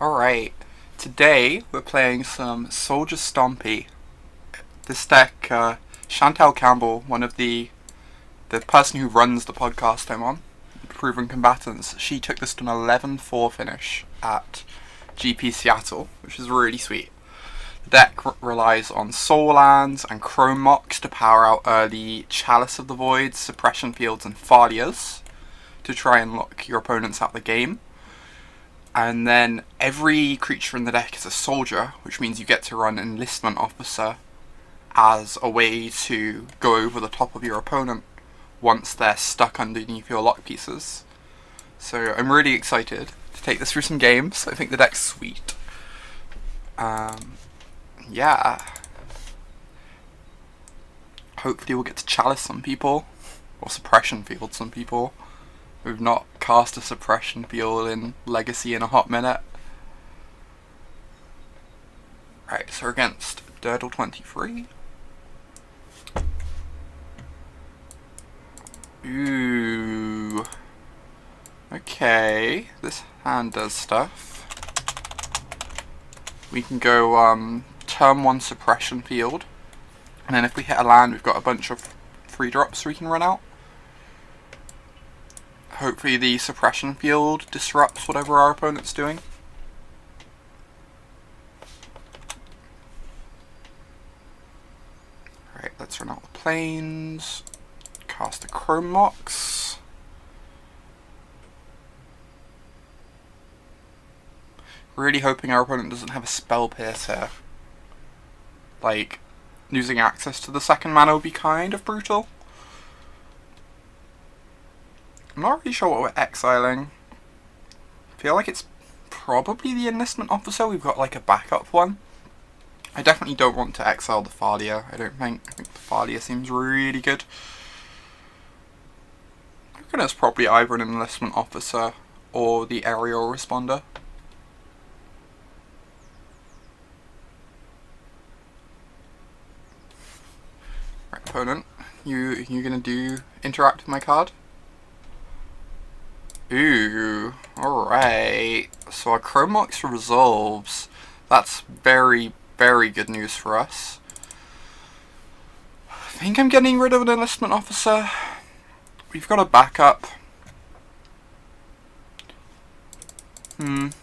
Alright, today we're playing some Soldier Stompy. This deck, Chantelle Campbell, one of the person who runs the podcast I'm on, Proven Combatants, she took this to an 11-4 finish at GP Seattle, which is really sweet. The deck relies on Soul Lands and Chrome Mox to power out early Chalice of the Void, Suppression Fields and Thalias to try and lock your opponents out of the game. And then every creature in the deck is a soldier, which means you get to run Enlistment Officer as a way to go over the top of your opponent once they're stuck underneath your lock pieces. So I'm really excited to take this through some games. I think the deck's sweet. Yeah. Hopefully we'll get to Chalice some people, or Suppression Field some people. We've not cast a Suppression Field in Legacy in a hot minute. Right, so we're against Durdle 23. Ooh. Okay, this hand does stuff. We can go turn 1 Suppression Field, and then if we hit a land we've got a bunch of free drops we can run out. Hopefully the Suppression Field disrupts whatever our opponent's doing. Alright, let's run out the planes. Cast a Chrome Mox. Really hoping our opponent doesn't have a Spell Pierce here. Like, losing access to the second mana would be kind of brutal. I'm not really sure what we're exiling. I feel like it's probably the Enlistment Officer. We've got like a backup one. I definitely don't want to exile the Thalia, I don't think. I think the Thalia seems really good. I reckon it's probably either an Enlistment Officer or the Aerial Responder. Right, opponent, you gonna interact with my card? Ooh, alright. So our Chrome Mox resolves. That's very, very good news for us. I think I'm getting rid of an Enlistment Officer. We've got a backup. This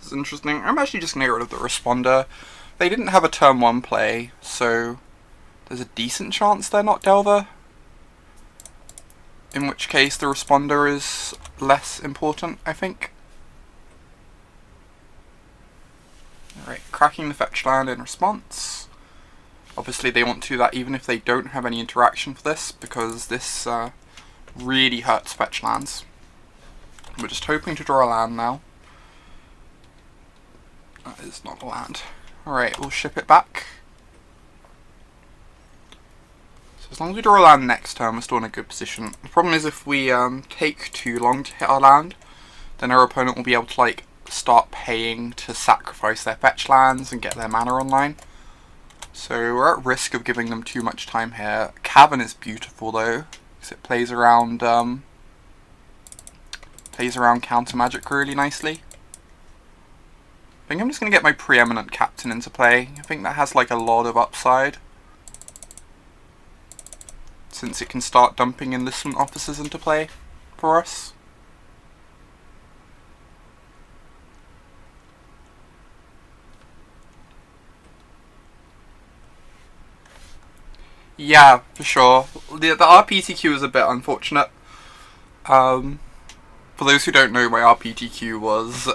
is interesting. I'm actually just going to get rid of the Responder. They didn't have a turn 1 play, so there's a decent chance they're not Delver. In which case the Responder is less important, I think. Alright, cracking the fetch land in response. Obviously they want to do that even if they don't have any interaction for this, because this really hurts fetch lands. We're just hoping to draw a land now. That is not a land. Alright, we'll ship it back. So as long as we draw a land next turn, we're still in a good position. The problem is if we take too long to hit our land, then our opponent will be able to like start paying to sacrifice their fetch lands and get their mana online. So we're at risk of giving them too much time here. Cavern is beautiful though, because it plays around counter magic really nicely. I think I'm just going to get my Preeminent Captain into play. I think that has like a lot of upside, since it can start dumping Enlistment Officers into play for us. Yeah, for sure. The RPTQ is a bit unfortunate. For those who don't know, my RPTQ was...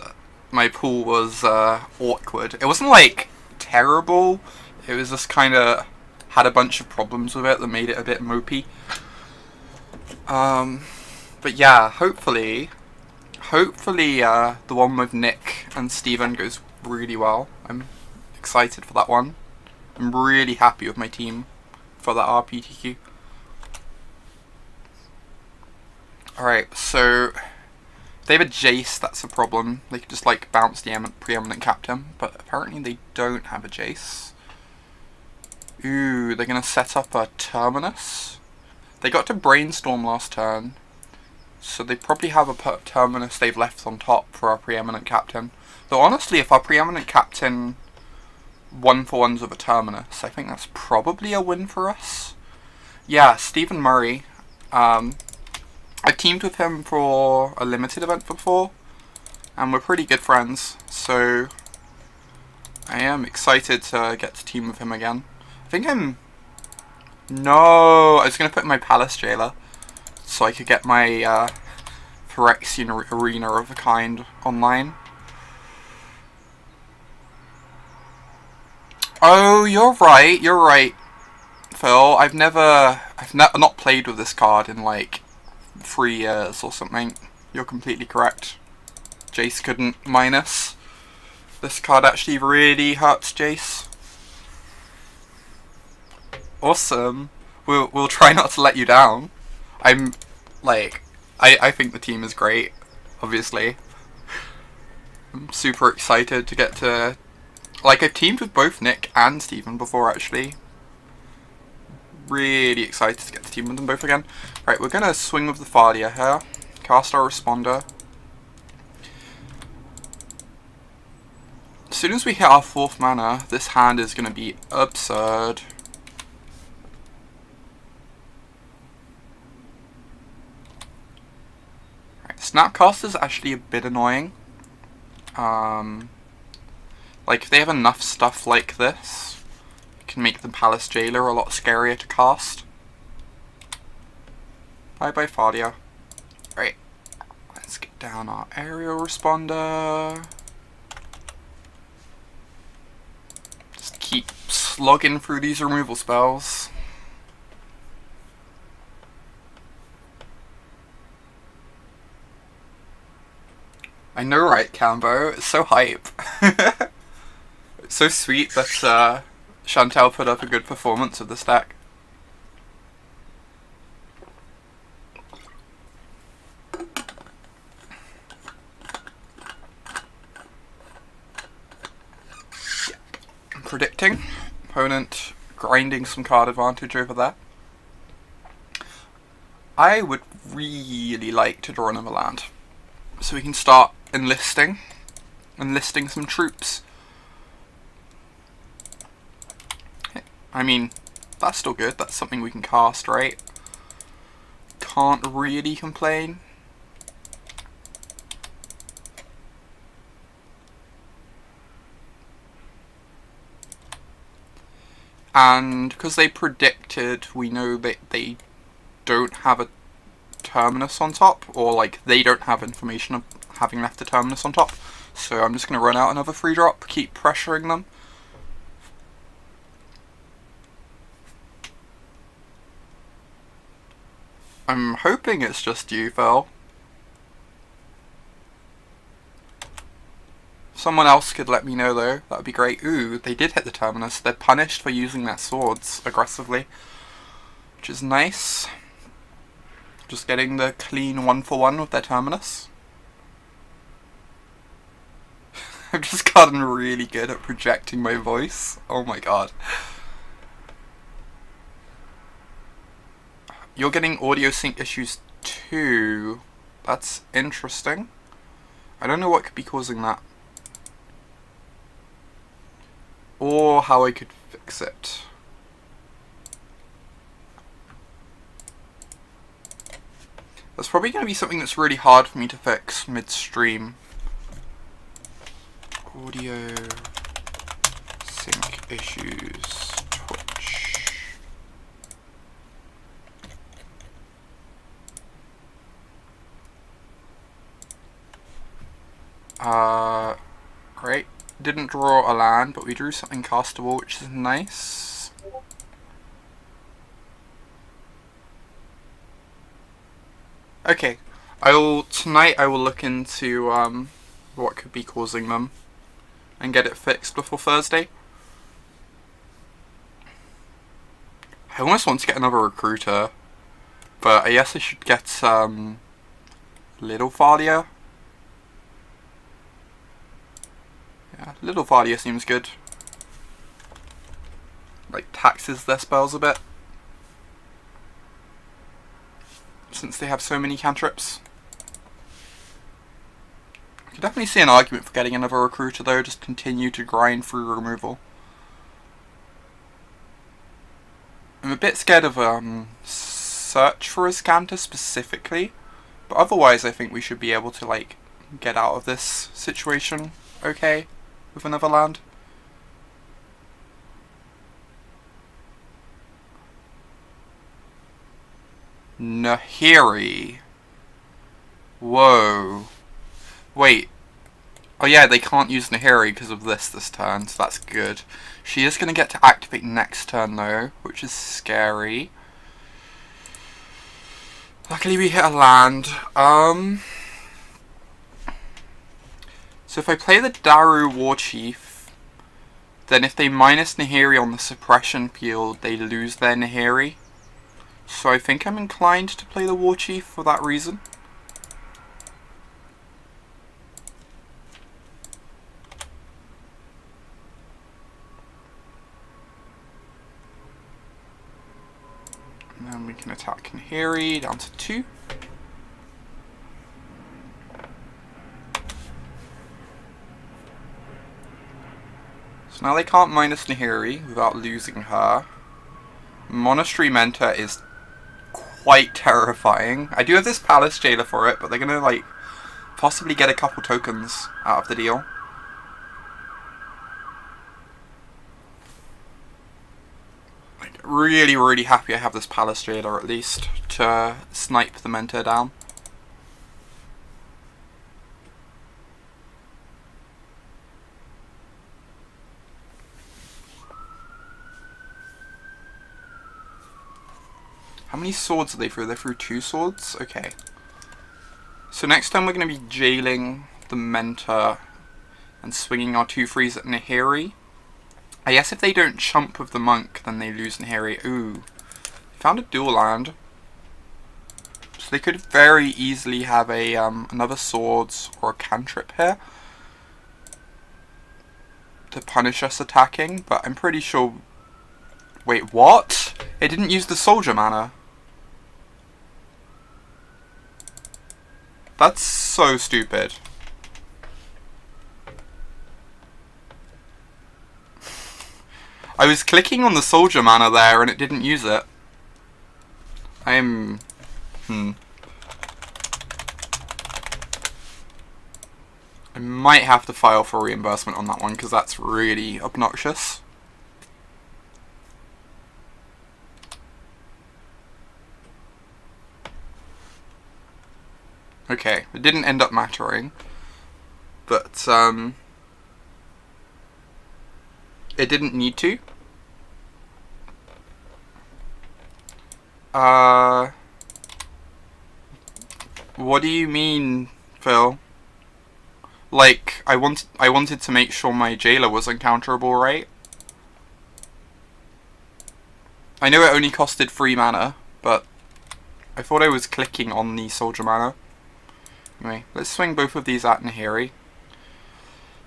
my pool was awkward. It wasn't like terrible, it was just kind of had a bunch of problems with it that made it a bit mopey. But yeah, hopefully the one with Nick and Steven goes really well. I'm excited for that one. I'm really happy with my team for that RPTQ. Alright, so if they have a Jace, that's a problem. They could just like bounce the Preeminent Captain, but apparently they don't have a Jace. Ooh, they're gonna set up a Terminus. They got to Brainstorm last turn. So they probably have a terminus they've left on top for our preeminent captain. Though honestly, if our preeminent captain 1-for-1s with a terminus, I think that's probably a win for us. Yeah, Stephen Murray. I've teamed with him for a limited event before, and we're pretty good friends, so I am excited to get to team with him again. I think No! I was going to put my Palace Jailer, so I could get my Phyrexian Arena of a kind online. Oh, you're right, Phil. I've not played with this card in like 3 years or something. You're completely correct. Jace couldn't minus. This card actually really hurts Jace. Awesome. We'll try not to let you down. I'm like I think the team is great, obviously. I'm super excited to get to, like, I've teamed with both Nick and Steven before actually. Really excited to get to team with them both again. Right, we're gonna swing with the Thalia here. Cast our Responder. As soon as we hit our 4th mana, this hand is gonna be absurd. Right, Snapcast is actually a bit annoying. Like, if they have enough stuff like this, it can make the Palace Jailer a lot scarier to cast. Bye-bye, Thalia. Right, let's get down our Aerial Responder. Just keep slogging through these removal spells. I know, right, Cambo? It's so hype. It's so sweet that Chantelle put up a good performance of this deck. I'm predicting opponent grinding some card advantage over there. I would really like to draw another land, so we can start enlisting some troops. I mean, that's still good. That's something we can cast, right? Can't really complain. And because they predicted, we know that they don't have a terminus on top, or like they don't have information of having left a terminus on top. So I'm just going to run out another free drop, keep pressuring them. I'm hoping it's just you, Phil. Someone else could let me know though, that would be great. Ooh, they did hit the terminus. They're punished for using their swords aggressively, which is nice. Just getting the clean 1-for-1 with their terminus. I've just gotten really good at projecting my voice. Oh my god. You're getting audio sync issues too. That's interesting. I don't know what could be causing that, or how I could fix it. That's probably going to be something that's really hard for me to fix midstream. Audio sync issues, Twitch. Right. Didn't draw a land, but we drew something castable, which is nice. Okay. Tonight I will look into what could be causing them and get it fixed before Thursday. I almost want to get another recruiter, but I guess I should get Little Thalia. Yeah, Little Thalia seems good. Like, taxes their spells a bit, since they have so many cantrips. could definitely see an argument for getting another recruiter though, just continue to grind through removal. I'm a bit scared of search for a scanter specifically, but otherwise I think we should be able to like get out of this situation okay with another land. Nahiri. Whoa. Wait. Oh yeah, they can't use Nahiri because of this turn, so that's good. She is going to get to activate next turn though, which is scary. Luckily we hit a land. So if I play the Daru Warchief, then if they minus Nahiri on the suppression field, they lose their Nahiri. So I think I'm inclined to play the Warchief for that reason. And then we can attack Nahiri down to 2. So now they can't minus Nahiri without losing her. Monastery Mentor is quite terrifying. I do have this Palace Jailer for it, but they're gonna like possibly get a couple tokens out of the deal. Like really happy I have this Palace Jailer at least to snipe the Mentor down. How many swords are they through? They're through 2 swords? Okay. So next time we're going to be jailing the Mentor and swinging our 2/3s at Nahiri. I guess if they don't chump with the Monk, then they lose Nahiri. Ooh. Found a dual land. So they could very easily have a another swords or a cantrip here to punish us attacking, but I'm pretty sure... Wait, what? It didn't use the soldier mana. That's so stupid. I was clicking on the soldier mana there and it didn't use it. I might have to file for reimbursement on that one because that's really obnoxious. Okay, it didn't end up mattering, but it didn't need to. What do you mean, Phil? Like, I wanted to make sure my jailer was uncounterable, right? I know it only costed 3 mana, but I thought I was clicking on the soldier mana. Anyway, let's swing both of these at Nahiri.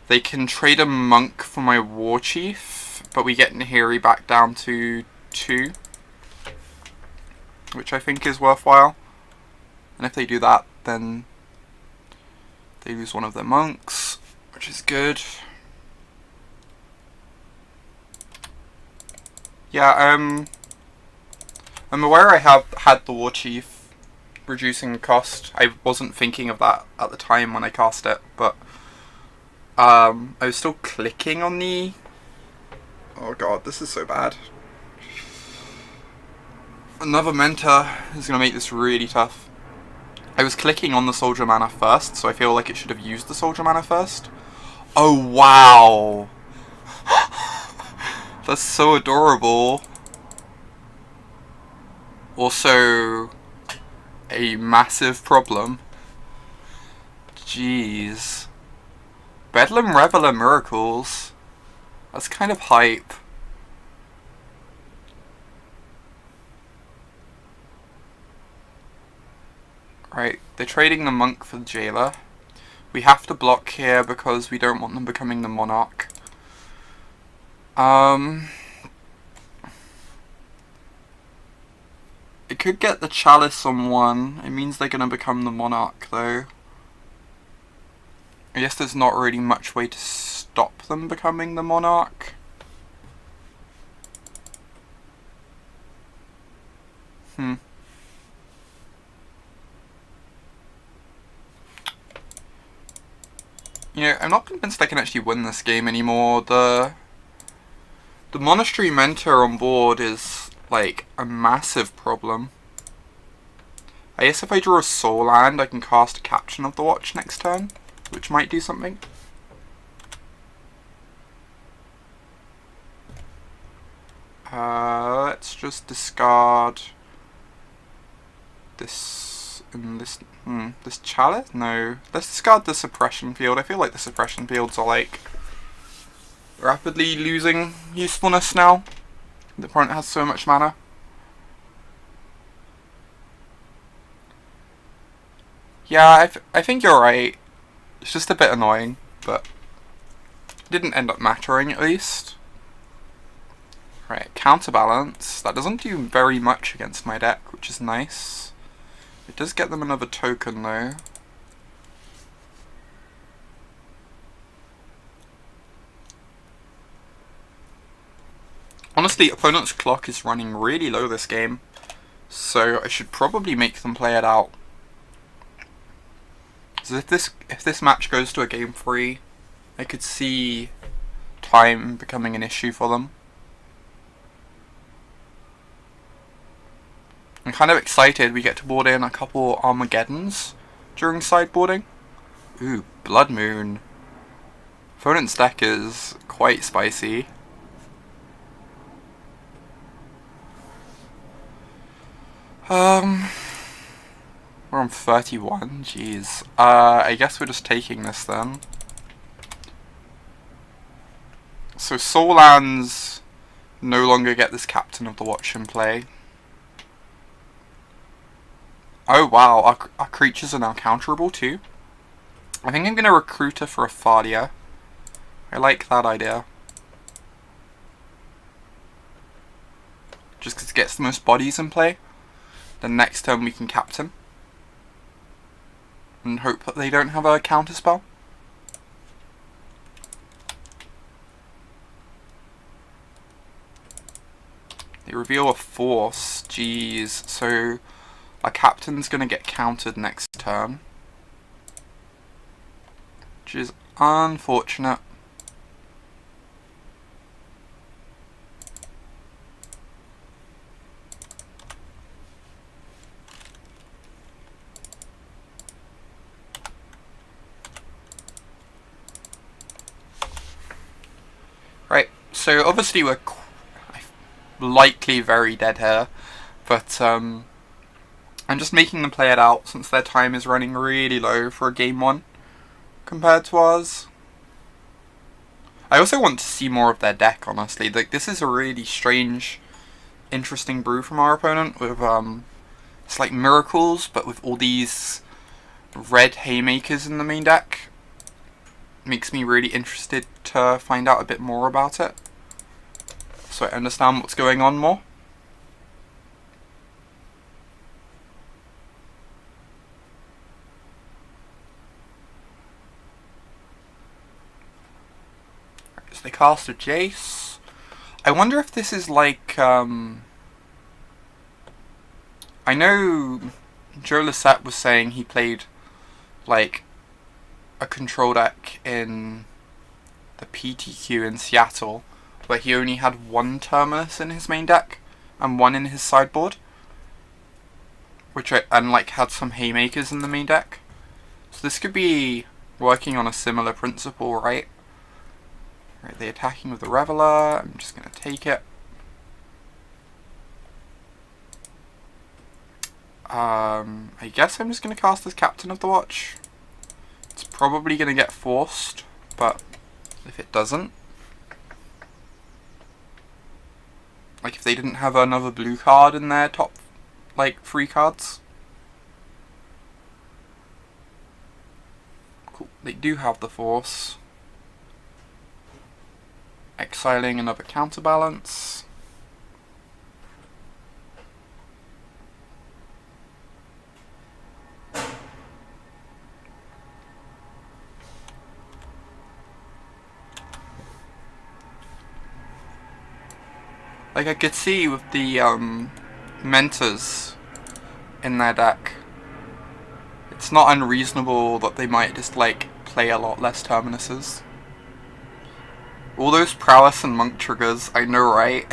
They can trade a monk for my Warchief, but we get Nahiri back down to 2, which I think is worthwhile. And if they do that, then they lose one of their monks, which is good. Yeah, I'm aware I have had the Warchief reducing cost. I wasn't thinking of that at the time when I cast it, but I was still clicking on the... Oh god, this is so bad. Another Mentor is going to make this really tough. I was clicking on the soldier mana first, so I feel like it should have used the soldier mana first. Oh wow! That's so adorable. Also, a massive problem. Jeez. Bedlam Reveler Miracles. That's kind of hype. Right, they're trading the monk for the jailer. We have to block here because we don't want them becoming the monarch. It could get the chalice on one. It means they're going to become the monarch though. I guess there's not really much way to stop them becoming the monarch. You know, I'm not convinced I can actually win this game anymore. The monastery mentor on board is, like, a massive problem. I guess if I draw a soul land, I can cast a Captain of the Watch next turn, which might do something. Let's just discard this and this. This chalice? No. Let's discard the suppression field. I feel like the suppression fields are, like, rapidly losing usefulness now. The opponent has so much mana. Yeah, I think you're right. It's just a bit annoying, but it didn't end up mattering at least. Right, counterbalance. That doesn't do very much against my deck, which is nice. It does get them another token though. Honestly, opponent's clock is running really low this game, so I should probably make them play it out. So if this match goes to a game 3, I could see time becoming an issue for them. I'm kind of excited we get to board in a couple Armageddons during sideboarding. Ooh, Blood Moon. Opponent's deck is quite spicy. We're on 31, jeez. I guess we're just taking this then. So Soul Lands no longer get this Captain of the Watch in play. Oh wow, our creatures are now counterable too. I think I'm going to recruit her for a Fadia. I like that idea. Just because it gets the most bodies in play. Then next turn we can captain. And hope that they don't have a counterspell. They reveal a force, jeez. So our captain's going to get countered next turn. Which is unfortunate. Right, so obviously we're likely very dead here, but I'm just making them play it out since their time is running really low for a game 1 compared to ours. I also want to see more of their deck, honestly. Like, this is a really strange, interesting brew from our opponent with it's like miracles, but with all these red haymakers in the main deck. Makes me really interested to find out a bit more about it, so I understand what's going on more. Right, so they cast a Jace. I wonder if this is like, I know Joe Lissette was saying he played like a control deck in the PTQ in Seattle where he only had 1 Terminus in his main deck and 1 in his sideboard, and like had some haymakers in the main deck. So this could be working on a similar principle, right? Right, they're attacking with the Reveler. I'm just gonna take it. I guess I'm just gonna cast this Captain of the Watch. It's probably going to get forced, but if it doesn't, like if they didn't have another blue card in their top, like, 3 cards. Cool, they do have the force. Exiling another counterbalance. Like, I could see with the, mentors in their deck, it's not unreasonable that they might just, like, play a lot less Terminuses. All those prowess and monk triggers, I know, right?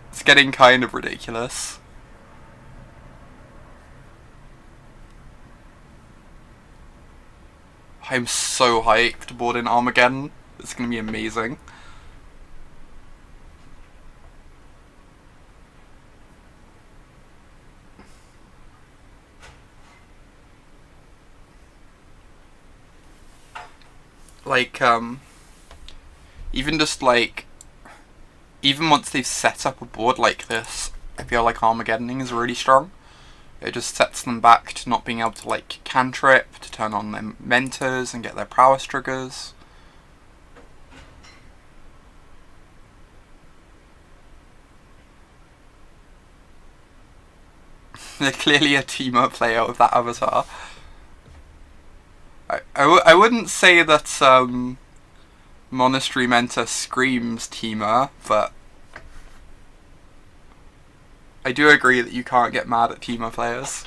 It's getting kind of ridiculous. I'm so hyped to board in Armageddon. It's gonna be amazing. Like, even just like, even once they've set up a board like this, I feel like Armageddoning is really strong. It just sets them back to not being able to, like, cantrip, to turn on their mentors and get their prowess triggers. They're clearly a teamer player with that avatar. I wouldn't say that Monastery Mentor screams teamer, but I do agree that you can't get mad at teamer players.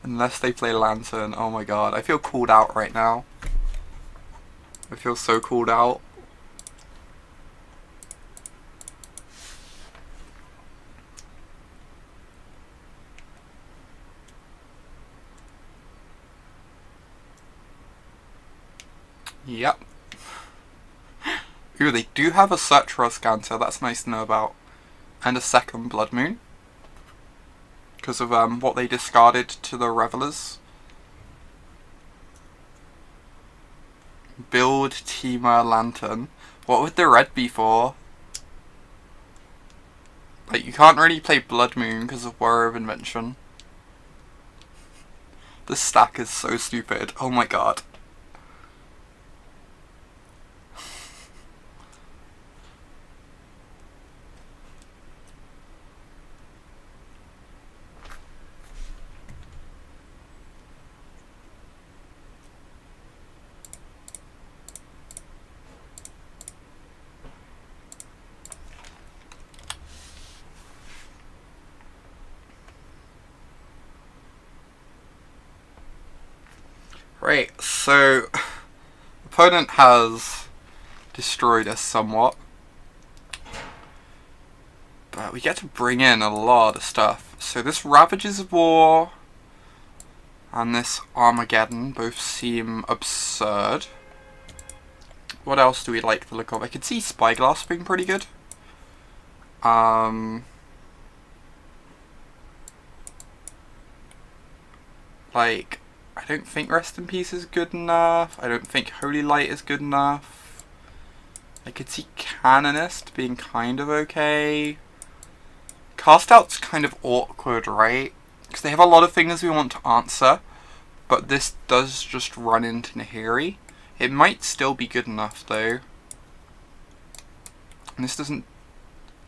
Unless they play Lantern. Oh my god, I feel called out right now. I feel so called out. Yep. Ooh, they do have a Search for Scanter, that's nice to know about. And a second Blood Moon. Because of what they discarded to the Revelers. Build Teamer Lantern. What would the red be for? Like, you can't really play Blood Moon because of Warrior of Invention. This stack is so stupid. Oh my god. Right, so opponent has destroyed us somewhat, but we get to bring in a lot of stuff. So this Ravages of War and this Armageddon both seem absurd. What else do we like the look of? I could see Spyglass being pretty good. Like, I don't think Rest in Peace is good enough. I don't think Holy Light is good enough. I could see Canonist being kind of okay. Cast Out's kind of awkward, right? Because they have a lot of things we want to answer, but this does just run into Nahiri. It might still be good enough, though. And this doesn't...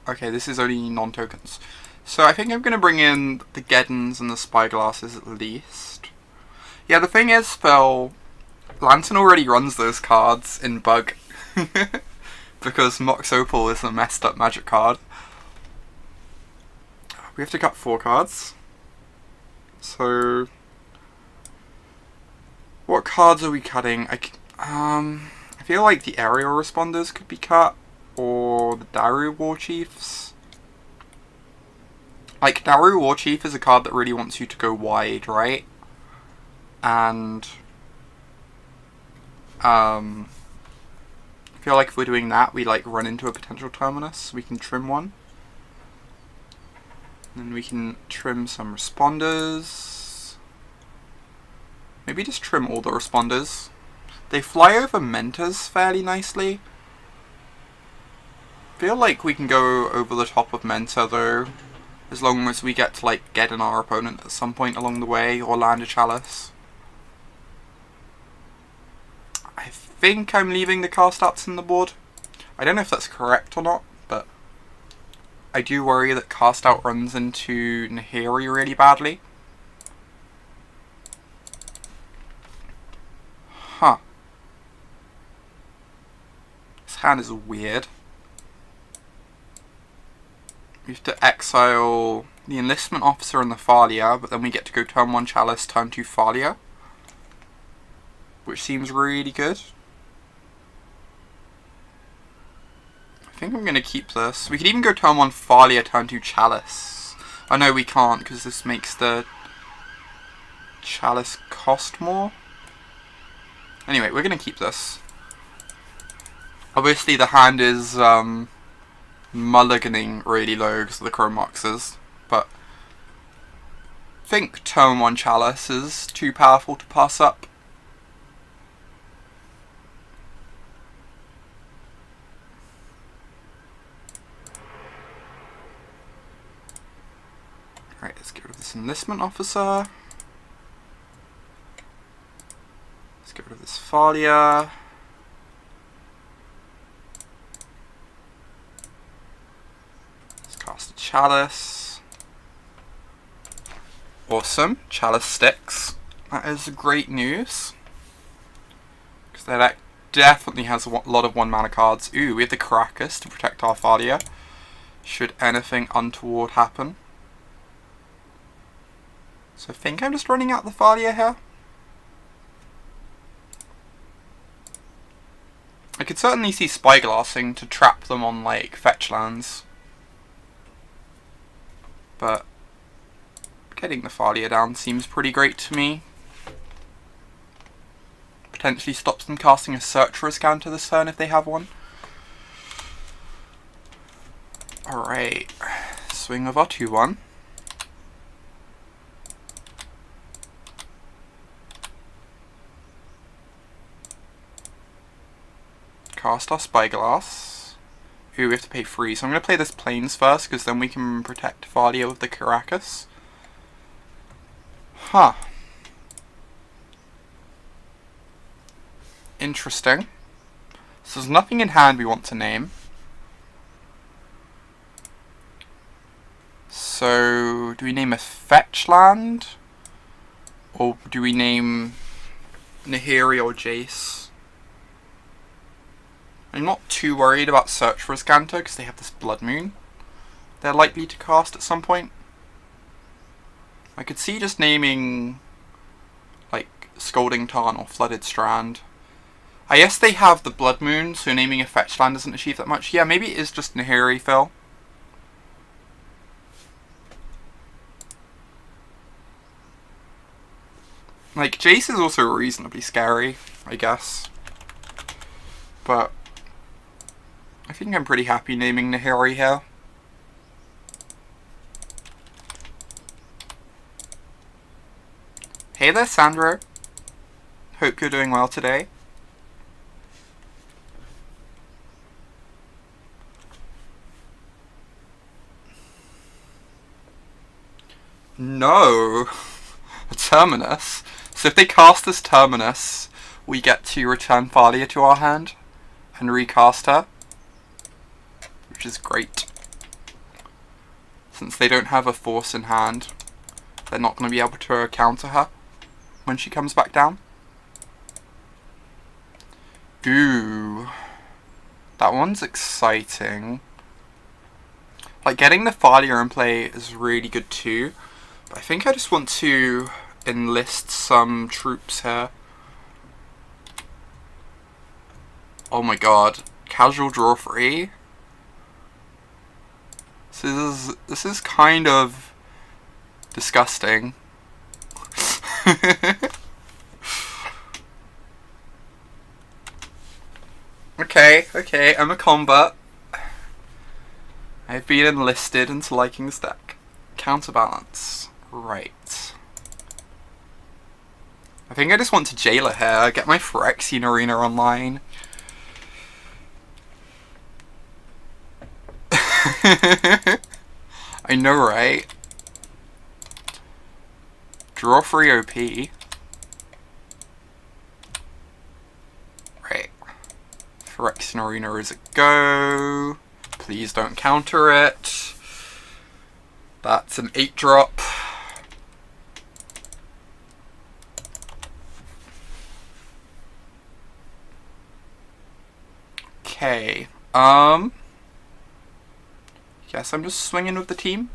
Okay, this is only non-tokens. So I think I'm going to bring in the Geddons and the Spyglasses at least. Yeah, the thing is, Spell, Lantern already runs those cards in Bug. Because Mox Opal is a messed up magic card. We have to cut 4 cards. So... what cards are we cutting? I feel like the Aerial Responders could be cut. Or the Daru War Chiefs. Like, Daru War Chief is a card that really wants you to go wide, right? And I feel like if we're doing that, we like run into a potential Terminus. We can trim one. Then we can trim some Responders. Maybe just trim all the Responders. They fly over Mentors fairly nicely. Feel like we can go over the top of Mentor though, as long as we get to like get in our opponent at some point along the way, or land a Chalice. I think I'm leaving the cast outs in the board. I don't know if that's correct or not, but I do worry that cast out runs into Nahiri really badly. Huh. hand is weird. We have to exile the enlistment officer and the Thalia, but then we get to go turn 1 Chalice, turn 2 Thalia, which seems really good. I think I'm going to keep this. We could even go turn 1 Thalia, turn 2 Chalice. Oh no, we can't, because this makes the Chalice cost more. Anyway, we're going to keep this. Obviously the hand is mulliganing really low because of the Chrome Moxes, but I think turn 1 Chalice is too powerful to pass up. Alright, let's get rid of this enlistment officer. Let's get rid of this Thalia. Cast a Chalice. Awesome. Chalice sticks. That is great news. Because that deck definitely has a lot of 1 mana cards. Ooh, we have the Caracas to protect our Thalia, should anything untoward happen. So I think I'm just running out the Thalia here. I could certainly see Spyglassing to trap them on, like, fetch lands. But getting the Thalia down seems pretty great to me. Potentially stops them casting a Searcher's counter this turn if they have one. Alright, swing of our 2-1. Cast our Spyglass. Ooh, we have to pay 3, so I'm going to play this Plains first, because then we can protect Thalia with the Caracas. Huh. Interesting. So there's nothing in hand we want to name. So, do we name a fetch land? Or do we name Nahiri or Jace? I'm not too worried about Search for Azcanta because they have this Blood Moon they're likely to cast at some point. I could see just naming like Scalding Tarn or Flooded Strand. I guess they have the Blood Moon, so naming a fetch land doesn't achieve that much. Yeah, maybe it is just Nahiri, Phil. Like, Jace is also reasonably scary, I guess. But I think I'm pretty happy naming Nahiri here. Hey there, Sandro. Hope you're doing well today. No! A Terminus? So if they cast this Terminus, we get to return Thalia to our hand and recast her, which is great. Since they don't have a force in hand, they're not going to be able to counter her when she comes back down. Ooh. That one's exciting. Like, getting the Thalia in play is really good too, but I think I just want to enlist some troops here. Oh my god. Casual draw 3? This is kind of disgusting. Okay, I'm a combat. I've been enlisted into liking this deck. Counterbalance. Right. I think I just want to Jailer here, get my Phyrexian Arena online. I know, right? Draw 3 OP. Right. Phyrexian Arena is a go. Please don't counter it. That's an 8-drop. Okay. Guess I'm just swinging with the team.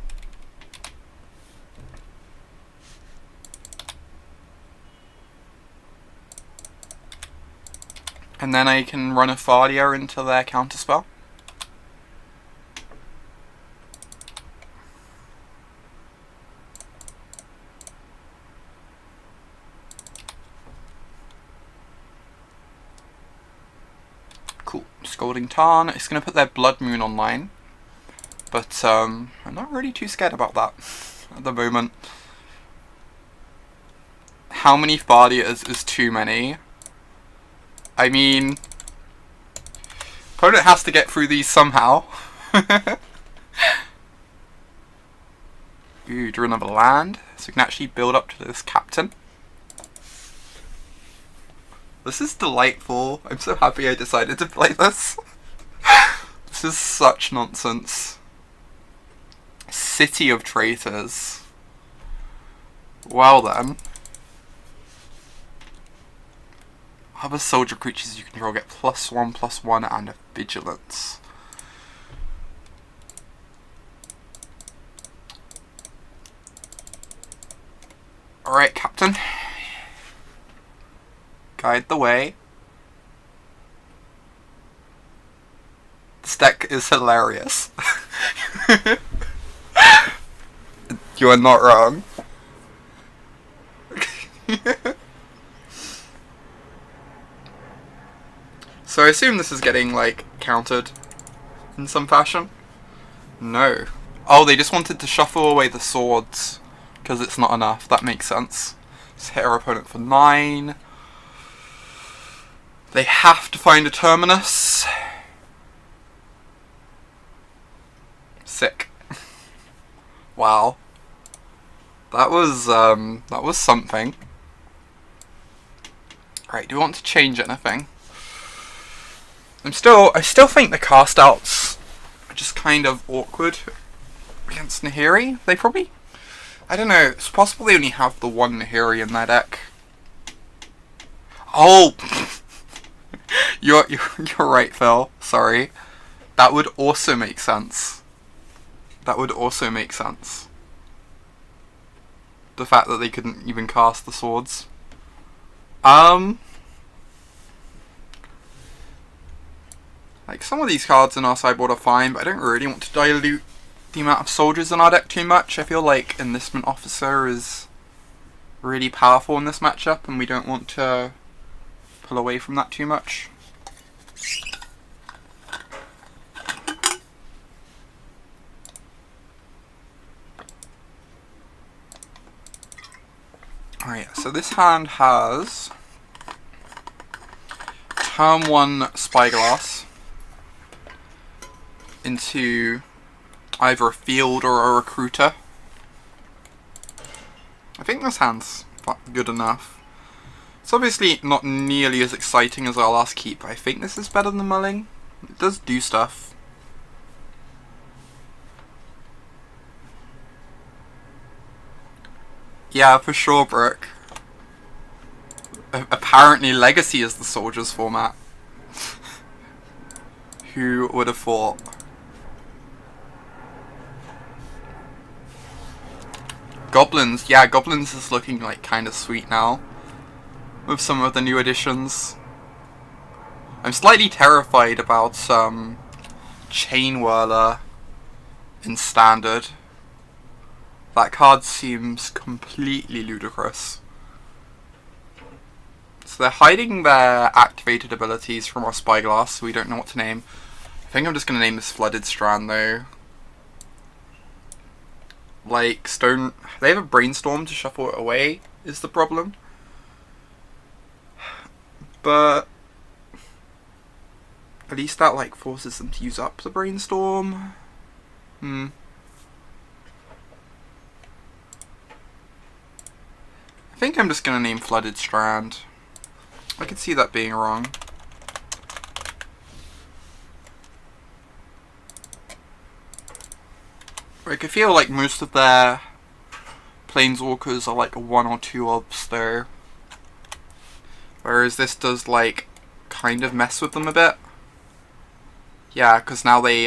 And then I can run a Thalia into their counterspell. Cool. Scalding Tarn. It's going to put their Blood Moon online. But I'm not really too scared about that at the moment. How many Thalias is too many? I mean, opponent has to get through these somehow. Ooh, draw another land, so we can actually build up to this captain. This is delightful. I'm so happy I decided to play this. This is such nonsense. City of Traitors. Well then. Other soldier creatures you control get +1/+1 and a vigilance. Alright, Captain. Guide the way. This deck is hilarious. You are not wrong. So I assume this is getting, like, countered in some fashion? No. Oh, they just wanted to shuffle away the swords, because it's not enough. That makes sense. Let's hit our opponent for 9. They have to find a terminus. Sick. Wow. That was something. Right, do we want to change anything? I still think the cast outs are just kind of awkward against Nahiri. They probably, I don't know, it's possible they only have the one Nahiri in their deck. Oh! You're right, Phil. Sorry. That would also make sense. That would also make sense. The fact that they couldn't even cast the swords. Like, some of these cards in our sideboard are fine, but I don't really want to dilute the amount of soldiers in our deck too much. I feel like Enlistment Officer is really powerful in this matchup, and we don't want to pull away from that too much. Alright, so this hand has turn 1 Spyglass into either a field or a recruiter. I think this hand's good enough. It's obviously not nearly as exciting as our last keep, but I think this is better than mulling. It does do stuff. Yeah, for sure, Brooke. Apparently Legacy is the soldiers format. Who would have thought? Goblins, yeah, Goblins is looking like kind of sweet now with some of the new additions. I'm slightly terrified about Chain Whirler in Standard. That card seems completely ludicrous. So they're hiding their activated abilities from our Spyglass, so we don't know what to name. I think I'm just going to name this Flooded Strand though. Like, they have a Brainstorm to shuffle it away, is the problem. But at least that, like, forces them to use up the Brainstorm. I think I'm just going to name Flooded Strand. I could see that being wrong. Like, I feel like most of their Planeswalkers are like 1 or 2 obs though. Whereas this does, like, kind of mess with them a bit. Yeah, because now they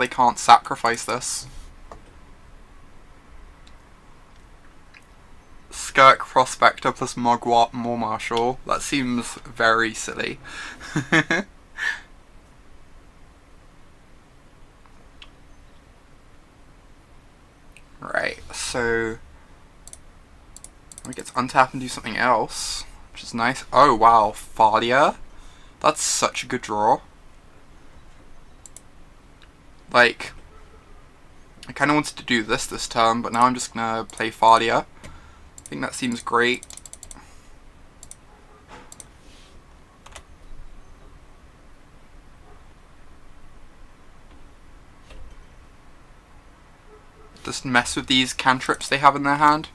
can't sacrifice this. Skirk Prospector plus Mogwart More Marshal. That seems very silly. Right, so we get to untap and do something else, which is nice. Oh wow, Thalia? That's such a good draw. Like, I kind of wanted to do this turn, but now I'm just gonna play Thalia. I think that seems great. Just mess with these cantrips they have in their hand.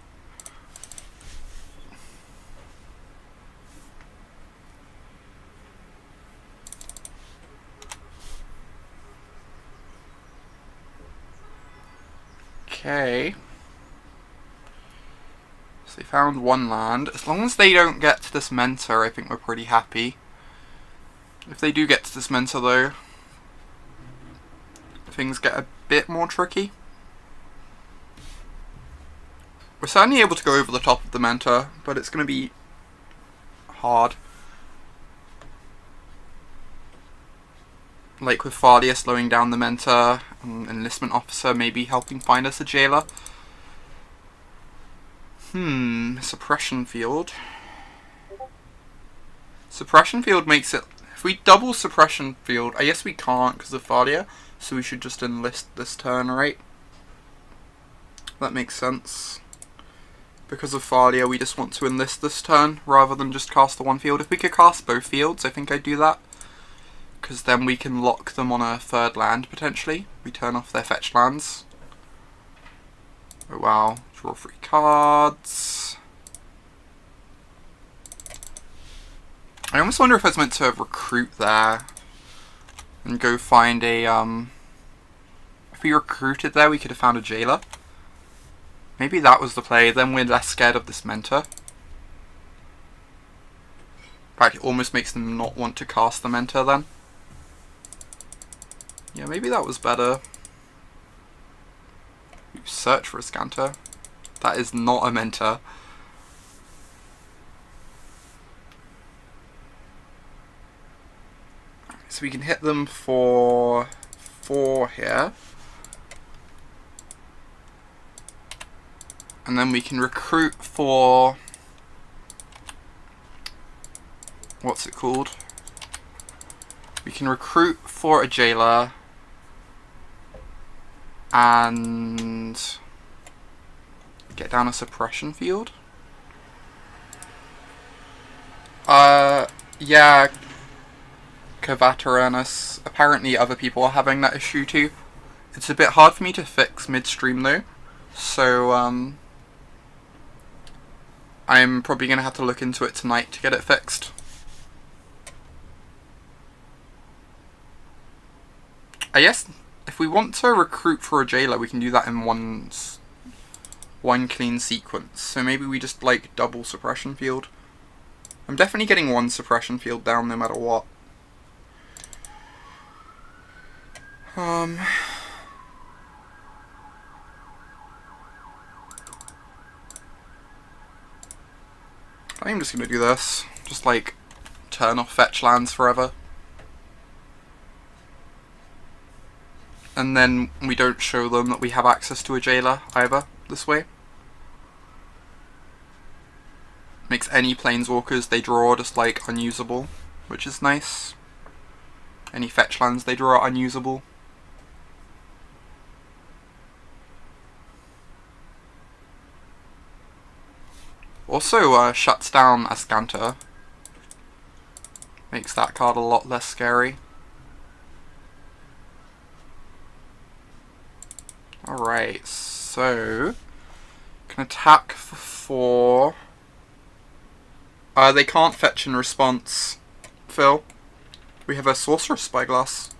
Okay. So they found one land. As long as they don't get to this mentor, I think we're pretty happy. If they do get to this mentor though, things get a bit more tricky. We're certainly able to go over the top of the mentor, but it's going to be hard. Like with Thalia slowing down the mentor, and enlistment officer maybe helping find us a jailer. Suppression field. Suppression field makes it... If we double suppression field, I guess we can't because of Thalia, so we should just enlist this turn, right? That makes sense. Because of Thalia, we just want to enlist this turn rather than just cast the one field. If we could cast both fields, I think I'd do that. Because then we can lock them on a third land, potentially. We turn off their fetch lands. Oh wow, draw 3 cards. I almost wonder if I was meant to recruit there. And go find a, If we recruited there, we could have found a jailer. Maybe that was the play, then we're less scared of this mentor. In fact, it almost makes them not want to cast the mentor then. Yeah, maybe that was better. Search for a Scanter. That is not a mentor. So we can hit them for 4 here. And then we can recruit for... What's it called? We can recruit for a jailer. And... get down a suppression field. Yeah. Cavaterinus. Apparently other people are having that issue too. It's a bit hard for me to fix midstream though. So, I'm probably going to have to look into it tonight to get it fixed. I guess if we want to recruit for a jailer, we can do that in one clean sequence. So maybe we just like double suppression field. I'm definitely getting one suppression field down no matter what. I'm just gonna do this. Just like turn off fetch lands forever. And then we don't show them that we have access to a jailer either, this way. Makes any planeswalkers they draw just like unusable, which is nice. Any fetch lands they draw are unusable. Also shuts down Ascanter. Makes that card a lot less scary. Alright, so can attack for 4. They can't fetch in response, Phil. We have a Sorcerous Spyglass.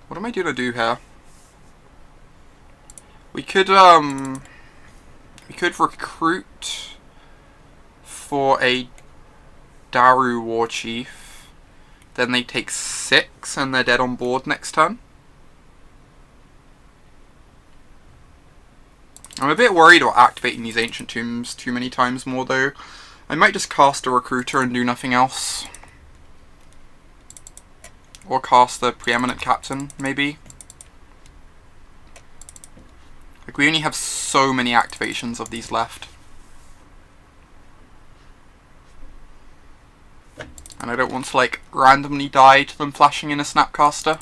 What am I gonna do here? We could recruit for a Daru War Chief. Then they take 6 and they're dead on board next turn. I'm a bit worried about activating these Ancient Tombs too many times more though. I might just cast a Recruiter and do nothing else. Or cast the Preeminent Captain, maybe. Like, we only have so many activations of these left. And I don't want to, like, randomly die to them flashing in a Snapcaster.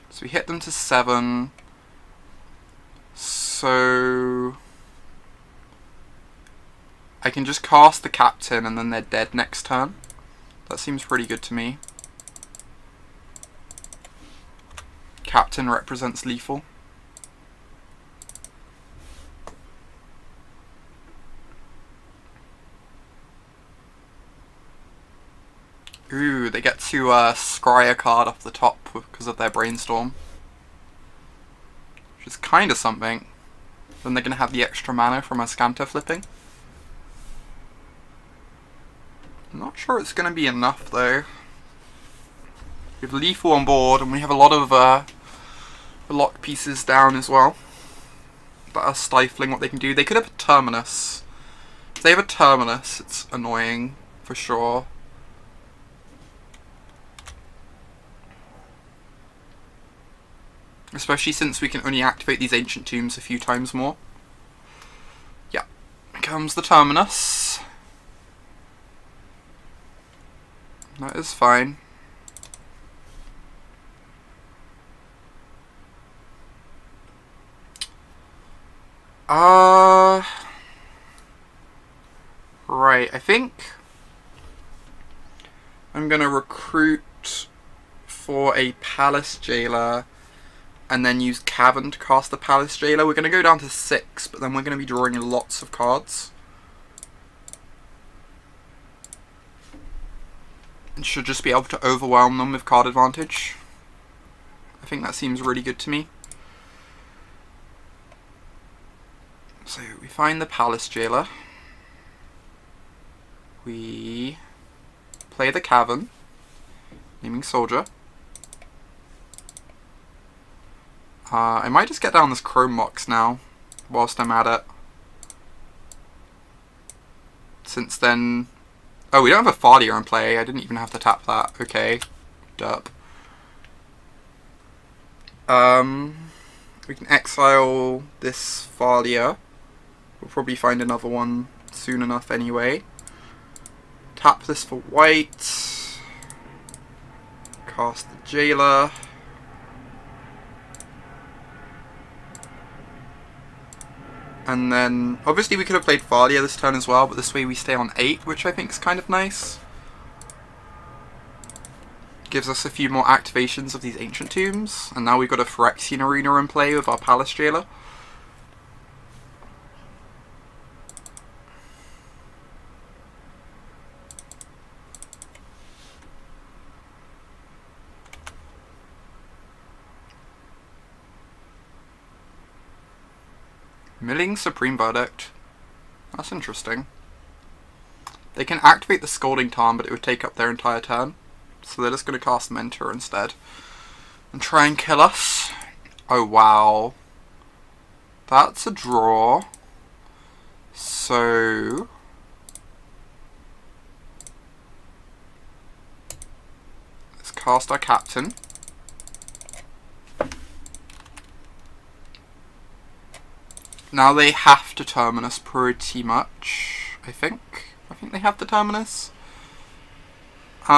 So we hit them to 7. So I can just cast the Captain and then they're dead next turn. That seems pretty good to me. Captain represents lethal. Ooh, they get to scry a card off the top because of their Brainstorm. Which is kind of something. Then they're going to have the extra mana from a Scanter flipping. I'm not sure it's going to be enough though. We have lethal on board and we have a lot of lock pieces down as well that are stifling what they can do. They could have a Terminus. If they have a Terminus, it's annoying for sure. Especially since we can only activate these Ancient Tombs a few times more. Yeah, here comes the Terminus. That is fine. Right, I think I'm gonna recruit for a Palace Jailer and then use Cavern to cast the Palace Jailer. We're gonna go down to 6, but then we're gonna be drawing lots of cards. And should just be able to overwhelm them with card advantage. I think that seems really good to me. So we find the Palace Jailer. We play the Cavern, naming Soldier. I might just get down this Chrome Mox now, whilst I'm at it. Since then... Oh, we don't have a Thalia in play. I didn't even have to tap that. Okay. Derp. We can exile this Thalia. We'll probably find another one soon enough anyway. Tap this for white. Cast the Jailer. And then, obviously we could have played Thalia this turn as well, but this way we stay on 8, which I think is kind of nice. Gives us a few more activations of these Ancient Tombs, and now we've got a Phyrexian Arena in play with our Palace Jailer. Milling Supreme Verdict. That's interesting. They can activate the Scalding Tarn, but it would take up their entire turn. So they're just going to cast Mentor instead. And try and kill us. Oh wow. That's a draw. So... let's cast our Captain. Now they have to Terminus pretty much, I think. I think they have the Terminus. If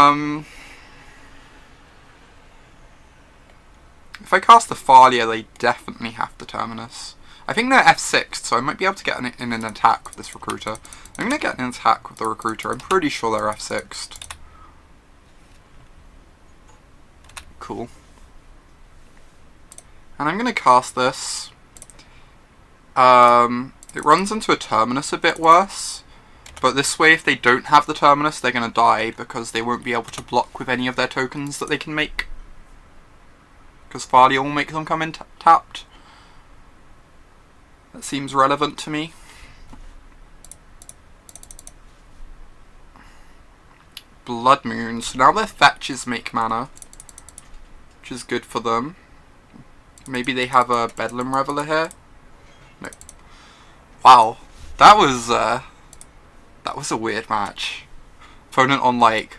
I cast the Thalia, they definitely have the Terminus. I think they're F6'd, so I might be able to get in an attack with this Recruiter. I'm going to get an attack with the Recruiter. I'm pretty sure they're F6'd. Cool. And I'm going to cast this. It runs into a Terminus a bit worse, but this way if they don't have the Terminus they're going to die because they won't be able to block with any of their tokens that they can make. Because Thalia will make them come in tapped. That seems relevant to me. Blood Moon. So now their fetches make mana, which is good for them. Maybe they have a Bedlam Reveler here? No. Wow. That was a weird match. Opponent on like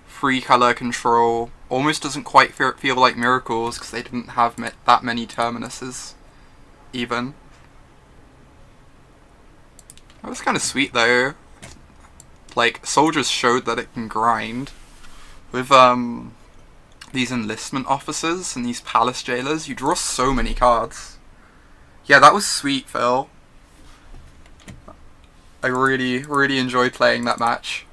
3 color control. Almost doesn't quite feel like Miracles because they didn't have that many Terminuses even. That was kind of sweet though. Like, Soldiers showed that it can grind. With these enlistment officers and these palace jailers, you draw so many cards. Yeah, that was sweet, Phil. I really, really enjoyed playing that match.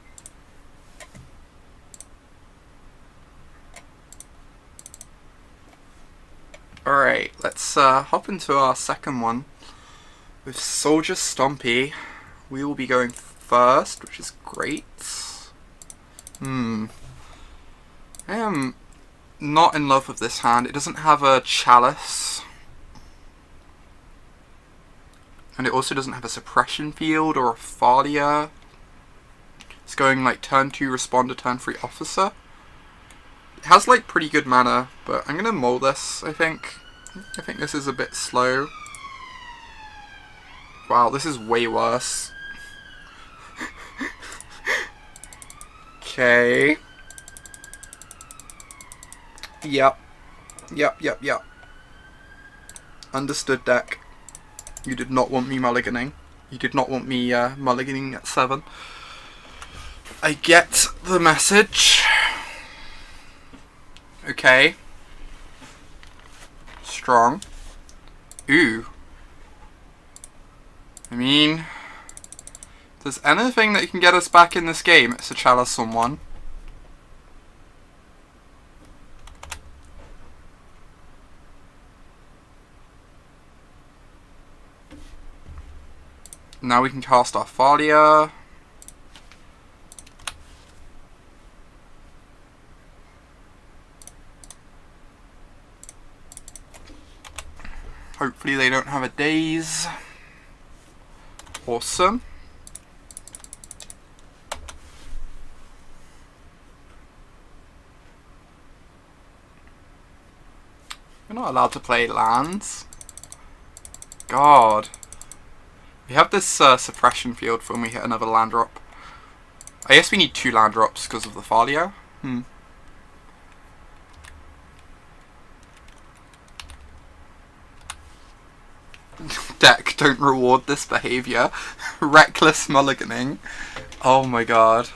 Alright, let's hop into our second one. With Soldier Stompy, we will be going first, which is great. I am not in love with this hand. It doesn't have a Chalice. And it also doesn't have a Suppression Field or a Thalia. It's going like turn 2 Responder, turn 3 Officer. It has like pretty good mana, but I'm gonna mull this, I think. I think this is a bit slow. Wow, this is way worse. Okay. Yep. Understood, deck. You did not want me mulliganing. You did not want me mulliganing at 7. I get the message. Okay. Strong. Ooh. I mean, if there's anything that can get us back in this game, it's a Chalice on 1. Now we can cast our Thalia. Hopefully they don't have a Daze. Awesome. We're not allowed to play lands. God. We have this suppression field for when we hit another land drop. I guess we need 2 land drops because of the Thalia. Deck, don't reward this behaviour. Reckless mulliganing. Oh my god.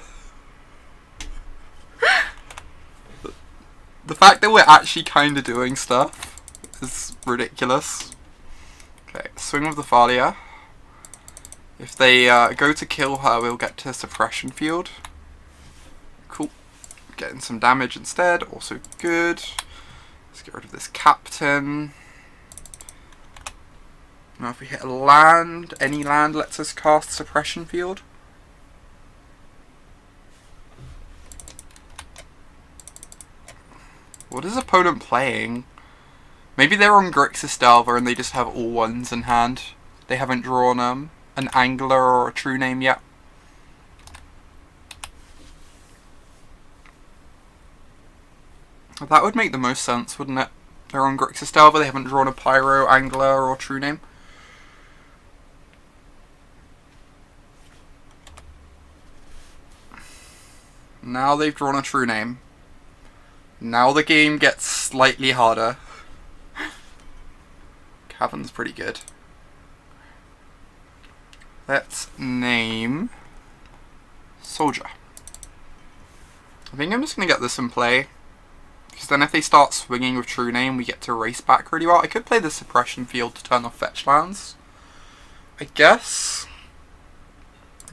The fact that we're actually kind of doing stuff is ridiculous. Okay, swing with the Thalia. If they go to kill her, we'll get to suppression field. Cool. Getting some damage instead, also good. Let's get rid of this captain. Now if we hit a land, any land lets us cast suppression field. What is opponent playing? Maybe they're on Grixis Delver and they just have all 1s in hand. They haven't drawn an Angler or a True Name yet. That would make the most sense, wouldn't it? They're on Grixis Delver, they haven't drawn a Pyro, Angler or True Name. Now they've drawn a True Name. Now the game gets slightly harder. Cavern's pretty good. Let's name Soldier. I think I'm just going to get this in play. Because then if they start swinging with True Name, we get to race back really well. I could play the Suppression Field to turn off fetch lands, I guess.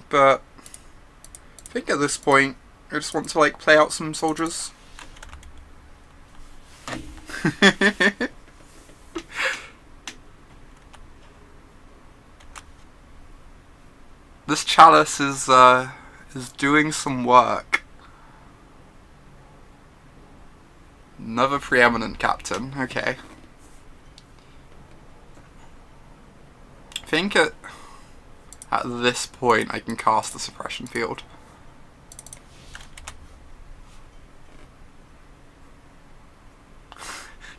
But I think at this point, I just want to like play out some soldiers. This Chalice is doing some work. Another preeminent captain, okay. think at this point I can cast the suppression field.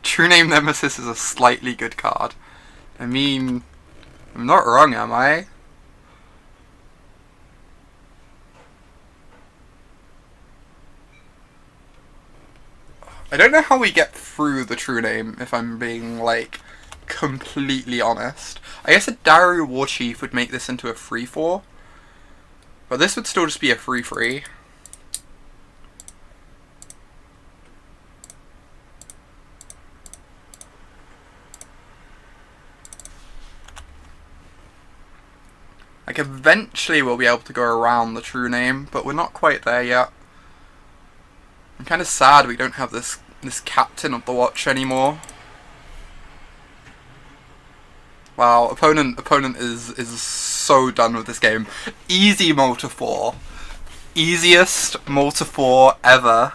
True Name Nemesis is a slightly good card. I mean, I'm not wrong, am I? I don't know how we get through the True Name, if I'm being, like, completely honest. I guess a Daru War Chief would make this into a 3/4. But this would still just be a 3/3. Like, eventually we'll be able to go around the True Name, but we're not quite there yet. I'm kind of sad we don't have this Captain of the Watch anymore. Wow, opponent is so done with this game. Easy multi-4. Easiest multi-4 ever.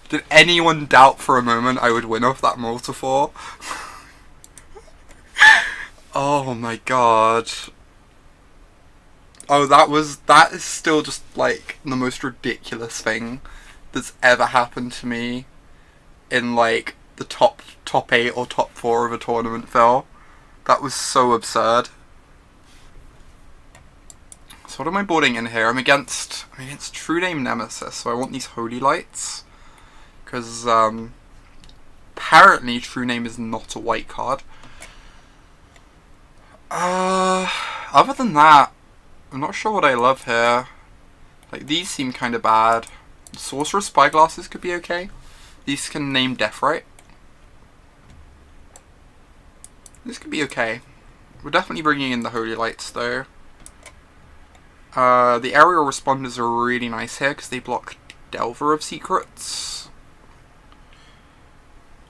Did anyone doubt for a moment I would win off that multi-4? Oh my god. Oh, that is still just, like, the most ridiculous thing that's ever happened to me in, like, the top 8 or top 4 of a tournament, Phil. That was so absurd. So what am I boarding in here? I'm against True Name Nemesis, so I want these Holy Lights. Because, apparently True Name is not a white card. Other than that, I'm not sure what I love here. Like, these seem kind of bad. Sorcerer Spyglasses could be okay. These can name Deathrite. This could be okay. We're definitely bringing in the Holy Lights, though. The Aerial Responders are really nice here, because they block Delver of Secrets.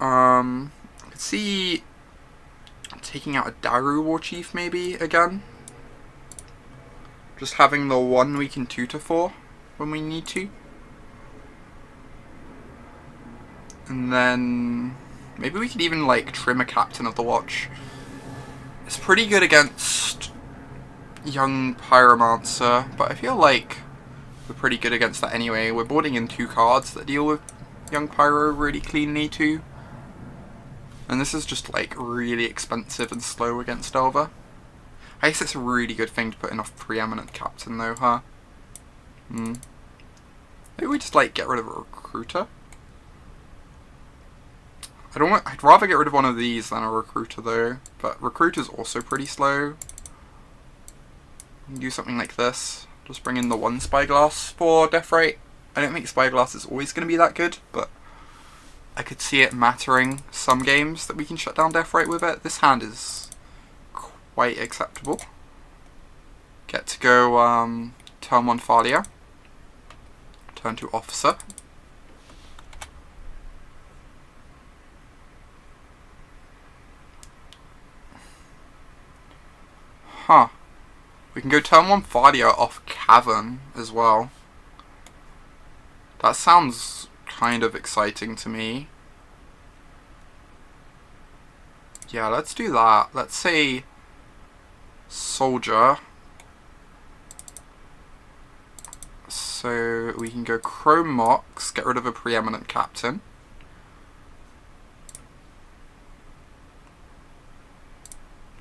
I could see taking out a Daru War Chief, maybe, again. Just having the one we can tutor for when we need to. And then maybe we could even, like, trim a Captain of the Watch. It's pretty good against Young Pyromancer, but I feel like we're pretty good against that anyway. We're boarding in 2 cards that deal with Young Pyro really cleanly too. And this is just, like, really expensive and slow against Delver. I guess it's a really good thing to put in a Preeminent Captain though, huh? Maybe we just, like, get rid of a Recruiter? I'd rather get rid of one of these than a Recruiter though, but Recruiter's also pretty slow. We can do something like this. Just bring in the 1 Spyglass for Deathrite. I don't think Spyglass is always going to be that good, but I could see it mattering some games that we can shut down Deathrite with it. This hand is quite acceptable. Get to go turn 1 Thalia. Turn 2 Officer. Huh. We can go turn 1 Thalia off Cavern as well. That sounds kind of exciting to me. Yeah, let's do that. Let's say Soldier. So we can go Chrome Mox, get rid of a Preeminent Captain.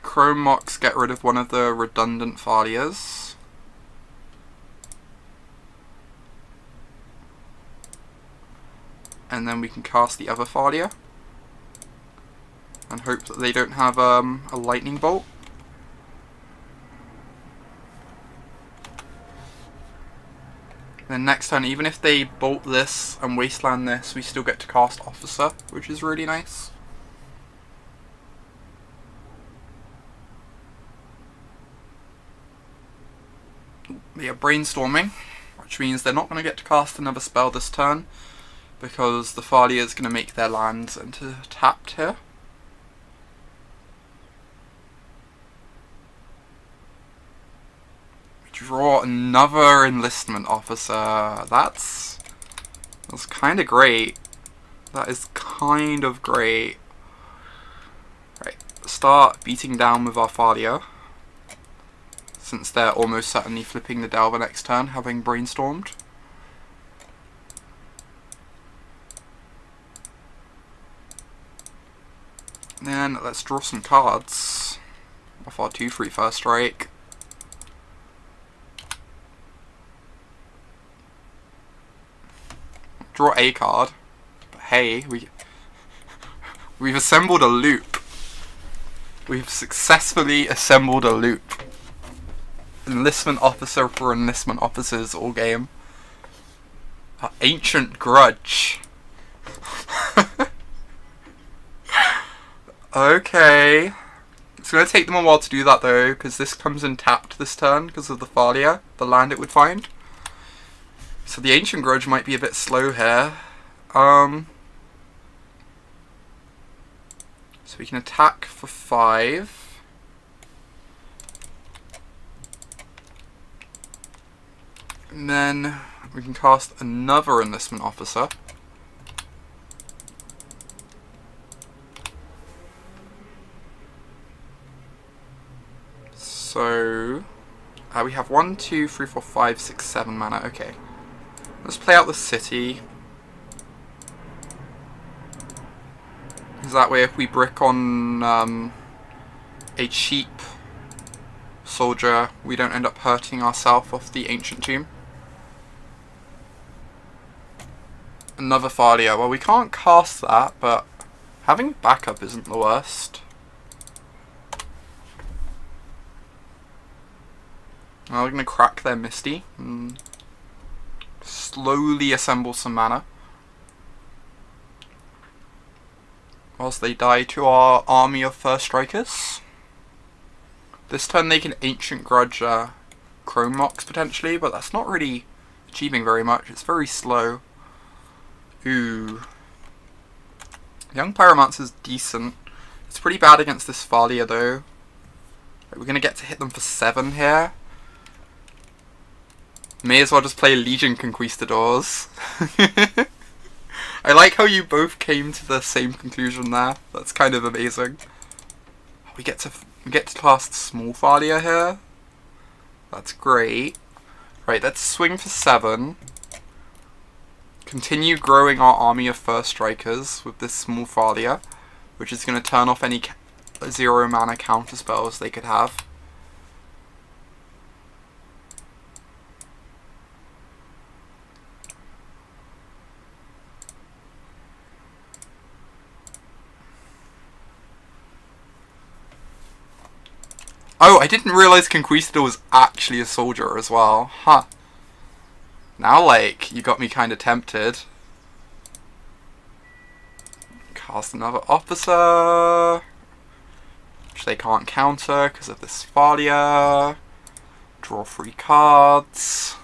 Chrome Mox, get rid of one of the redundant Thalias. And then we can cast the other Thalia. And hope that they don't have a Lightning Bolt. Then next turn, even if they bolt this and wasteland this, we still get to cast Officer, which is really nice. They are brainstorming, which means they're not going to get to cast another spell this turn, because the Thalia is going to make their lands into tapped here. We draw another Enlistment Officer. That's kind of great. That is kind of great. Right, start beating down with our Thalia, since they're almost certainly flipping the Delver next turn, having brainstormed. Then let's draw some cards off our 2/3 first strike. Draw a card, but hey, we've assembled a loop. We've successfully assembled a loop. Enlistment officer for enlistment officers all game. Our ancient grudge. Okay. It's going to take them a while to do that though, because this comes in tapped this turn because of the Thalia, the land it would find. So the Ancient Grudge might be a bit slow here. So we can attack for 5. And then we can cast another Enlistment Officer. So we have 1, 2, 3, 4, 5, 6, 7 mana. Okay. Let's play out the city. Because that way if we brick on a cheap soldier, we don't end up hurting ourselves off the Ancient Tomb. Another Thalia. Well, we can't cast that, but having backup isn't the worst. Well, we're going to crack their Misty and slowly assemble some mana. Whilst they die to our army of First Strikers. This turn they can Ancient Grudge Chrome Mox potentially, but that's not really achieving very much. It's very slow. Ooh. Young Pyromancer's decent. It's pretty bad against this Thalia though. We're going to get to hit them for 7 here. May as well just play Legion Conquistadors. I like how you both came to the same conclusion there. That's kind of amazing. We get to cast Small Thalia here. That's great. Right, let's swing for 7. Continue growing our army of First Strikers with this Small Thalia, which is going to turn off any 0 mana counter spells they could have. Oh, I didn't realize Conquistador was actually a soldier as well. Huh. Now, like, you got me kind of tempted. Cast another officer, which they can't counter because of this Thalia. Draw 3 cards,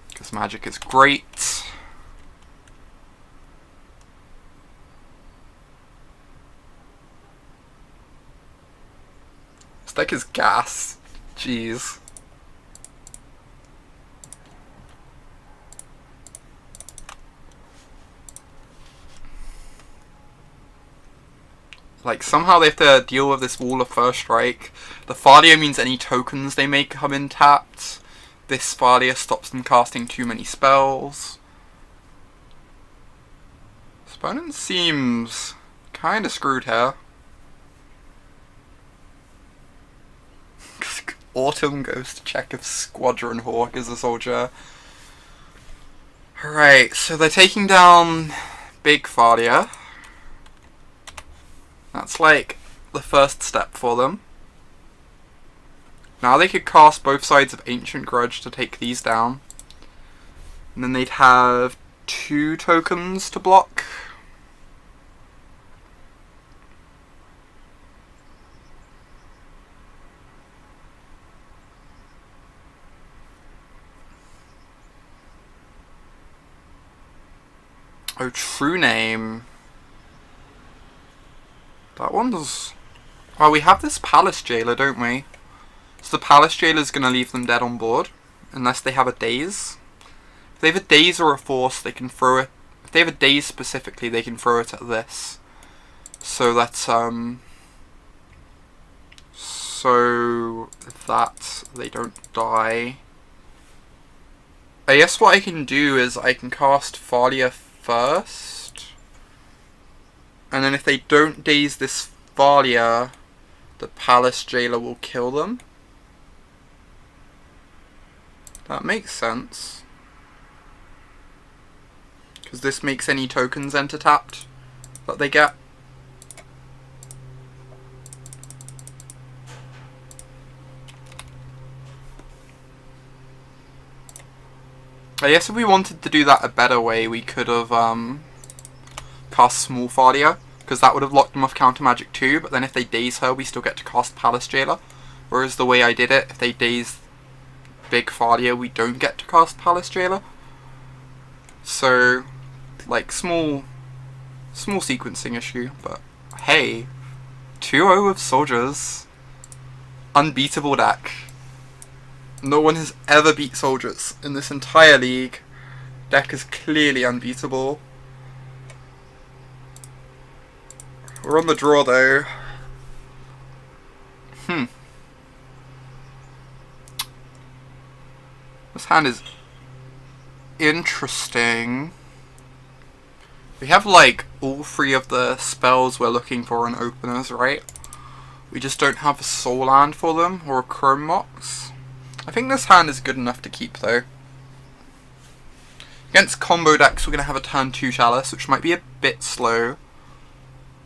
because magic is great. This deck is gas. Jeez. Like, somehow they have to deal with this wall of First Strike. The Thalia means any tokens they make come in tapped. This Thalia stops them casting too many spells. This opponent seems kind of screwed here. Autumn goes to check if Squadron Hawk is a soldier. Alright, so they're taking down Big Thalia. That's like the first step for them. Now they could cast both sides of Ancient Grudge to take these down. And then they'd have 2 tokens to block. Oh, True Name. That one's... Well, we have this Palace Jailer, don't we? So the Palace Jailer's going to leave them dead on board. Unless they have a Daze. If they have a Daze or a Force, they can throw it... If they have a Daze specifically, they can throw it at this. So let's so that they don't die. I guess what I can do is I can cast Thalia first, and then if they don't daze this Thalia, the Palace Jailer will kill them. That makes sense, because this makes any tokens enter tapped that they get. I guess if we wanted to do that a better way, we could have cast Small Thalia, because that would have locked them off counter magic too, but then if they daze her, we still get to cast Palace Jailer. Whereas the way I did it, if they daze Big Thalia, we don't get to cast Palace Jailer. So, like, small sequencing issue, but hey, 2-0 with soldiers. Unbeatable deck. No one has ever beat soldiers in this entire league. Deck is clearly unbeatable. We're on the draw though. This hand is interesting. We have like all three of the spells we're looking for in openers, right? We just don't have a soul land for them or a chrome mox. I think this hand is good enough to keep though. Against combo decks we're going to have a turn 2 Chalice, which might be a bit slow,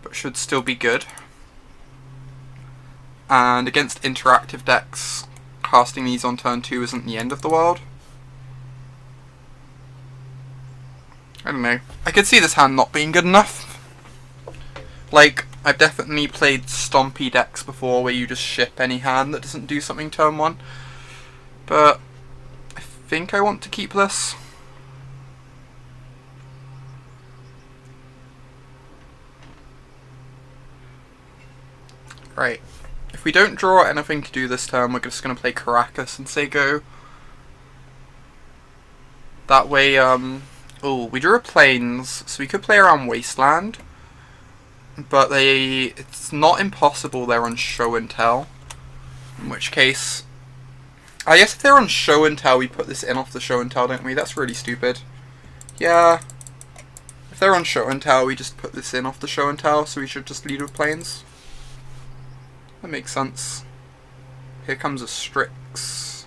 but should still be good. And against interactive decks, casting these on turn 2 isn't the end of the world. I don't know. I could see this hand not being good enough. Like, I've definitely played Stompy decks before where you just ship any hand that doesn't do something turn 1. But I think I want to keep this. Right. If we don't draw anything to do this turn, we're just going to play Caracas and say go. That way, oh, we drew a Plains, so we could play around Wasteland. But it's not impossible they're on Show and Tell. In which case, I guess if they're on Show and Tell, we put this in off the Show and Tell, don't we? That's really stupid. Yeah. If they're on Show and Tell, we just put this in off the Show and Tell, so we should just lead with Plains. That makes sense. Here comes a Strix.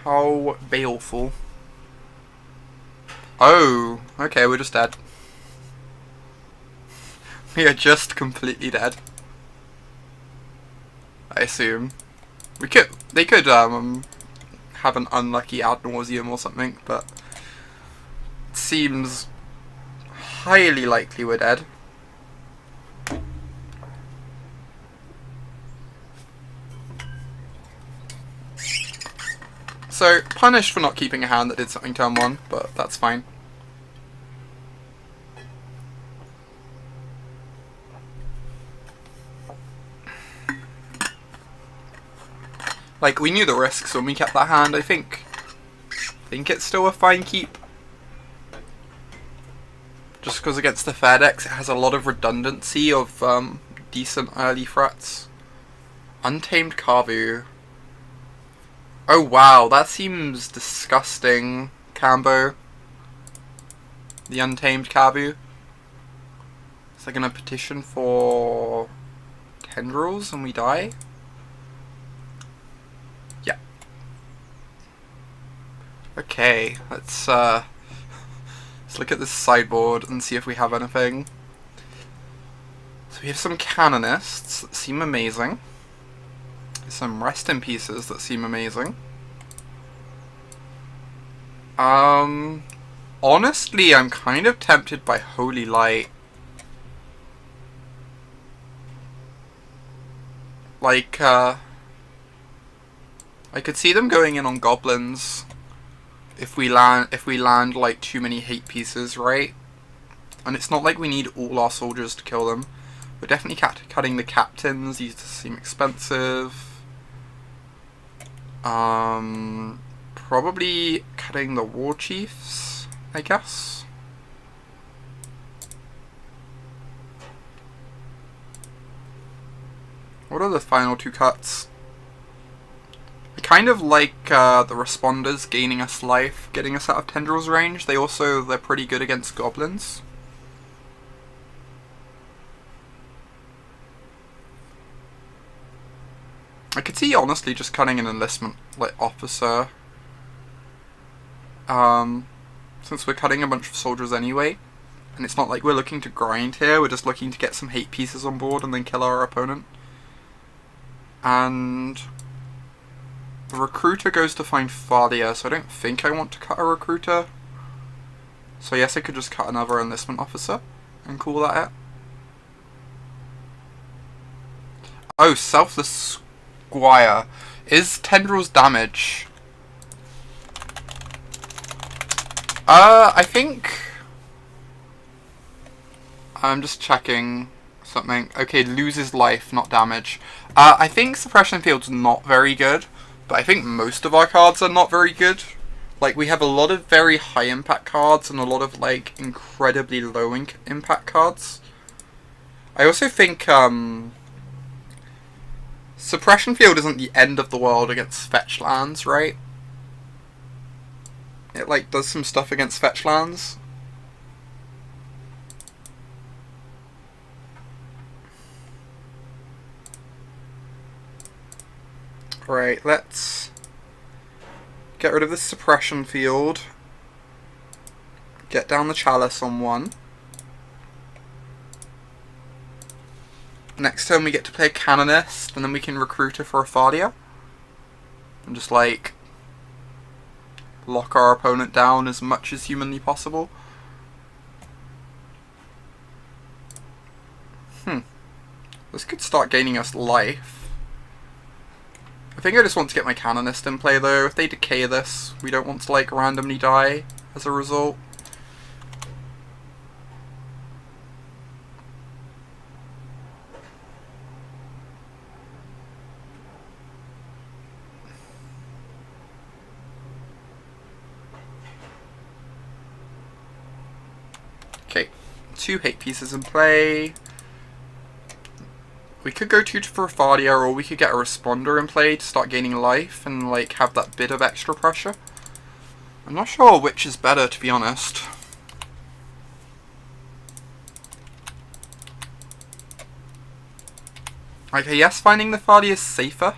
How baleful. Oh, okay, we're just dead. We are just completely dead. I assume. They could have an unlucky ad nauseum or something, but it seems highly likely we're dead. So, punished for not keeping a hand that did something turn 1, but that's fine. Like, we knew the risks when we kept that hand, I think it's still a fine keep. Just because against the fair decks it has a lot of redundancy of decent early threats. Untamed Kavu. Oh wow, that seems disgusting, Cambo. The Untamed Kavu. Is that gonna petition for Tendrils and we die? Yeah. Okay, let's look at this sideboard and see if we have anything. So we have some Canonists that seem amazing. Some Rest in Pieces that seem amazing. Honestly, I'm kind of tempted by Holy Light. Like, I could see them going in on Goblins if we land like too many hate pieces, right? And it's not like we need all our soldiers to kill them. We're definitely cutting the captains. These seem expensive. Probably cutting the war chiefs, I guess. What are the final two cuts? I kind of like the responders gaining us life, getting us out of Tendrils range. They're pretty good against goblins. I could see honestly just cutting an enlistment like officer. Since we're cutting a bunch of soldiers anyway, and it's not like we're looking to grind here, we're just looking to get some hate pieces on board and then kill our opponent. And the recruiter goes to find Fadia, so I don't think I want to cut a recruiter. So yes, I could just cut another enlistment officer and call that it. Oh, Selfless Squire. Is Tendrils damage? I think... I'm just checking something. Okay, loses life, not damage. I think Suppression Field's not very good, but I think most of our cards are not very good. Like, we have a lot of very high impact cards and a lot of, like, incredibly low impact cards. I also think, Suppression Field isn't the end of the world against fetch lands, right? It, like, does some stuff against fetch lands. Right, let's get rid of this Suppression Field. Get down the Chalice on one. Next turn we get to play a Canonist, and then we can recruit her for a Fadia. And just, like, lock our opponent down as much as humanly possible. This could start gaining us life. I think I just want to get my Canonist in play though. If they decay this, we don't want to like randomly die as a result. Okay, 2 hate pieces in play. We could go 2 for a Fadia, or we could get a Responder in play to start gaining life and like have that bit of extra pressure. I'm not sure which is better, to be honest. Okay, yes, finding the Fadia is safer.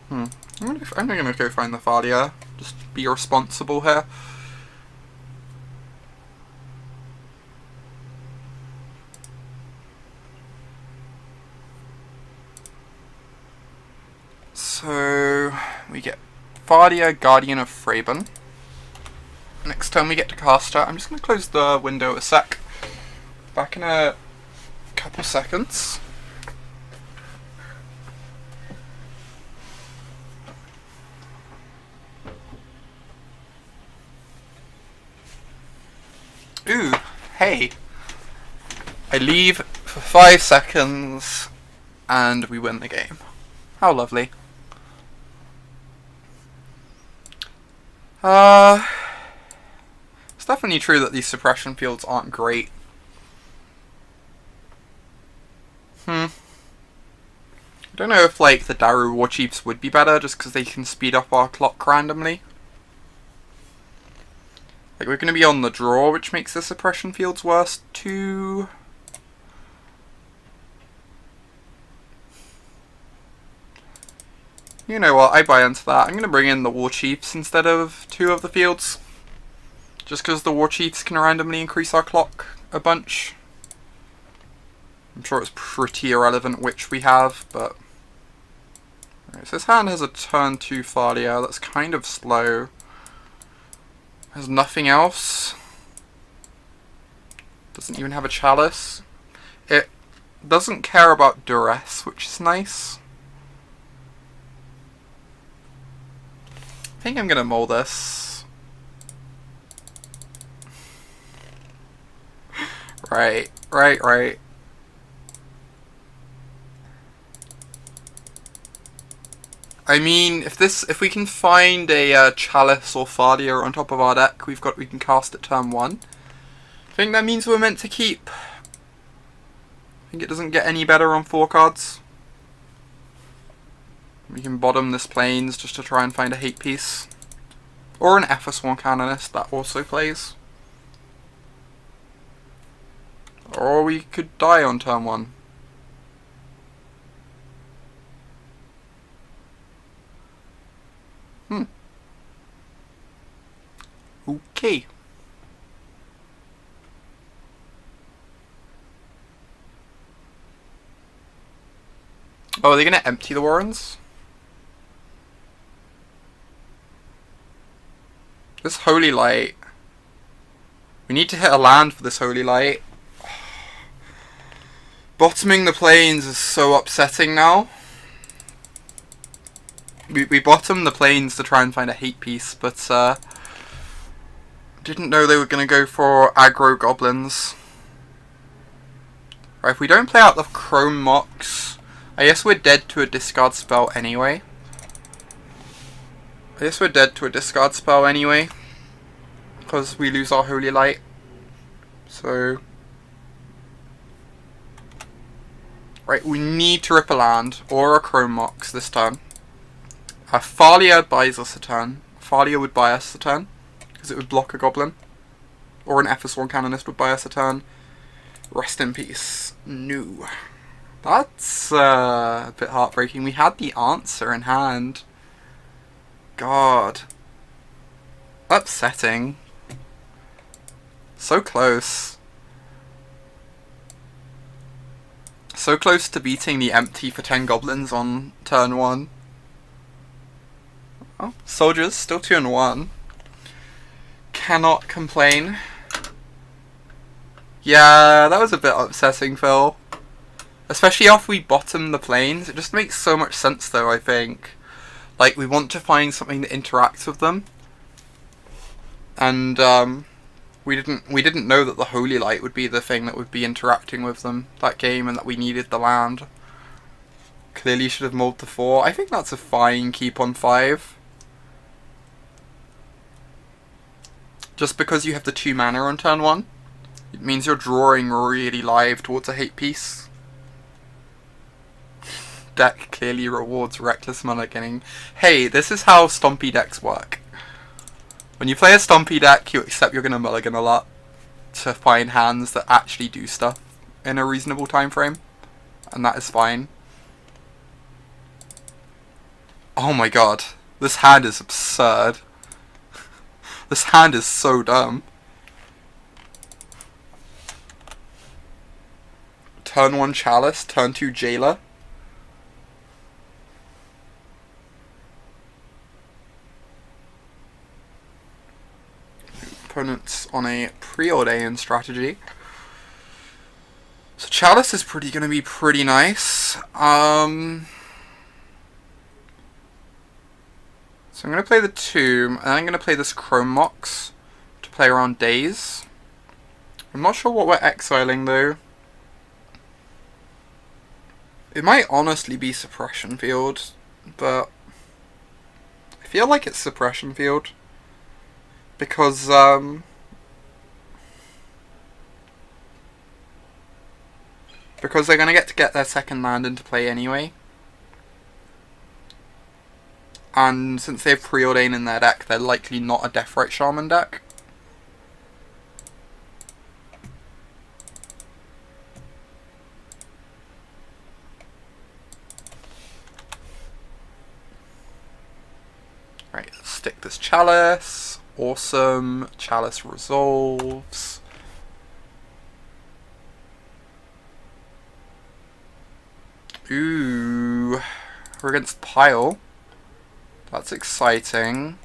I'm gonna go find the Fadia. Just be responsible here. So we get Fadia, Guardian of Thraben. Next turn we get to cast her. I'm just gonna close the window a sec. Back in a couple seconds. Ooh, hey. I leave for 5 seconds and we win the game. How lovely. It's definitely true that these suppression fields aren't great. I don't know if like the Daru War Chiefs would be better just because they can speed up our clock randomly. Like we're going to be on the draw, which makes the suppression fields worse too. You know what, I buy into that. I'm going to bring in the War Chiefs instead of 2 of the fields. Just because the War Chiefs can randomly increase our clock a bunch. I'm sure it's pretty irrelevant which we have, but... Right, so this hand has a turn 2 Fadia, that's kind of slow. Has nothing else. Doesn't even have a Chalice. It doesn't care about Duress, which is nice. I think I'm gonna mull this. Right. I mean, if we can find a Chalice or Fadia on top of our deck, we can cast at turn 1. I think that means we're meant to keep. think it doesn't get any better on 4 cards. We can bottom this plains just to try and find a hate piece. Or an FS1 Canonist, that also plays. Or we could die on turn 1. Okay. Oh, are they going to empty the Warrens? This Holy Light. We need to hit a land for this Holy Light. Bottoming the plains is so upsetting now. We bottomed the plains to try and find a hate piece, but didn't know they were going to go for aggro goblins. Right, if we don't play out the Chrome Mox, I guess we're dead to a discard spell anyway. Because we lose our Holy Light. So... Right, we need to rip a land, or a Chrome Mox this turn. Thalia buys us a turn. Thalia would buy us a turn, because it would block a goblin. Or an FS1 Canonist would buy us a turn. Rest in peace. No. That's a bit heartbreaking. We had the answer in hand. God. Upsetting. So close. So close to beating the empty for 10 goblins on turn 1. Oh, soldiers, still 2-1. Cannot complain. Yeah, that was a bit upsetting, Phil. Especially after we bottom the plains. It just makes so much sense though, I think. Like, we want to find something that interacts with them. And, we didn't know that the Holy Light would be the thing that would be interacting with them that game, and that we needed the land. Clearly should have mulled to 4. I think that's a fine keep on 5. Just because you have the 2 mana on turn 1, it means you're drawing really live towards a hate piece. Deck clearly rewards reckless mulliganing. Hey, this is how Stompy decks work. When you play a Stompy deck, you accept you're going to mulligan a lot to find hands that actually do stuff in a reasonable time frame, and that is fine. Oh my god, this hand is absurd. This hand is so dumb. Turn 1 Chalice, turn 2 Jailer. Opponents on a preordained strategy. So Chalice is going to be pretty nice. So I'm going to play the Tomb, and I'm going to play this Chrome Mox to play around Daze. I'm not sure what we're exiling though. It might honestly be Suppression Field, but I feel like it's Suppression Field. Because, because they're going to get their second land into play anyway. And since they have Preordain in their deck, they're likely not a Deathrite Shaman deck. Right, let's stick this Chalice. Awesome. Chalice resolves. Ooh. We're against Pile. That's exciting.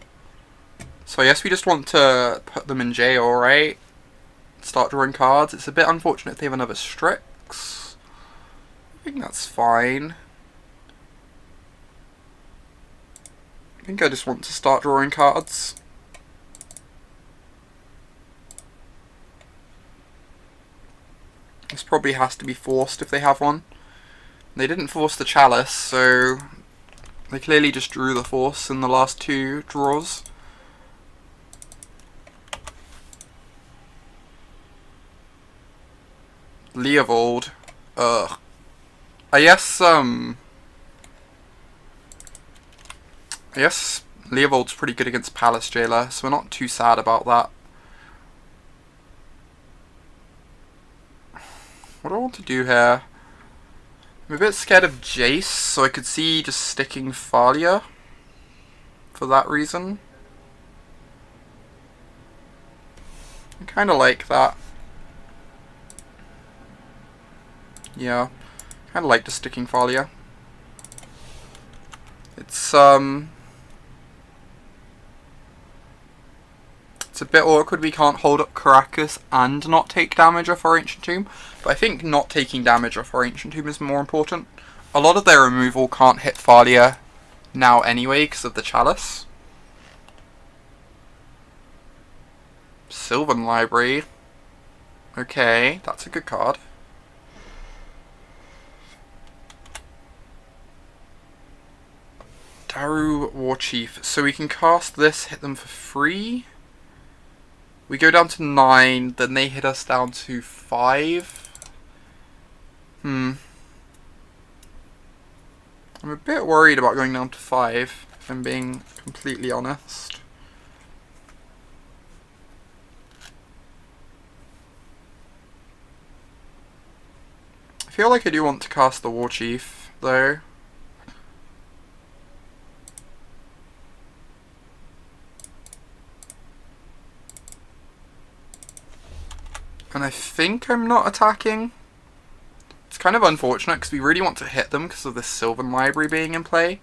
So I guess we just want to put them in jail, right? Start drawing cards. It's a bit unfortunate if they have another Strix. I think that's fine. I think I just want to start drawing cards. This probably has to be forced if they have one. They didn't force the Chalice, so they clearly just drew the Force in the last 2 draws. Leovold. Ugh. I guess Leovold's pretty good against Palace Jailer, so we're not too sad about that. What do I want to do here? I'm a bit scared of Jace, so I could see just sticking Thalia for that reason. I kind of like that. Yeah, kind of like the sticking Thalia. It's a bit awkward we can't hold up Caracas and not take damage off our Ancient Tomb, but I think not taking damage off our Ancient Tomb is more important. A lot of their removal can't hit Thalia now anyway because of the Chalice. Sylvan Library. Okay, that's a good card. Daru Warchief. So we can cast this, hit them for free. We go down to 9, then they hit us down to 5. I'm a bit worried about going down to 5, if I'm being completely honest. I feel like I do want to cast the Warchief, though. And I think I'm not attacking. It's kind of unfortunate because we really want to hit them because of this Sylvan Library being in play.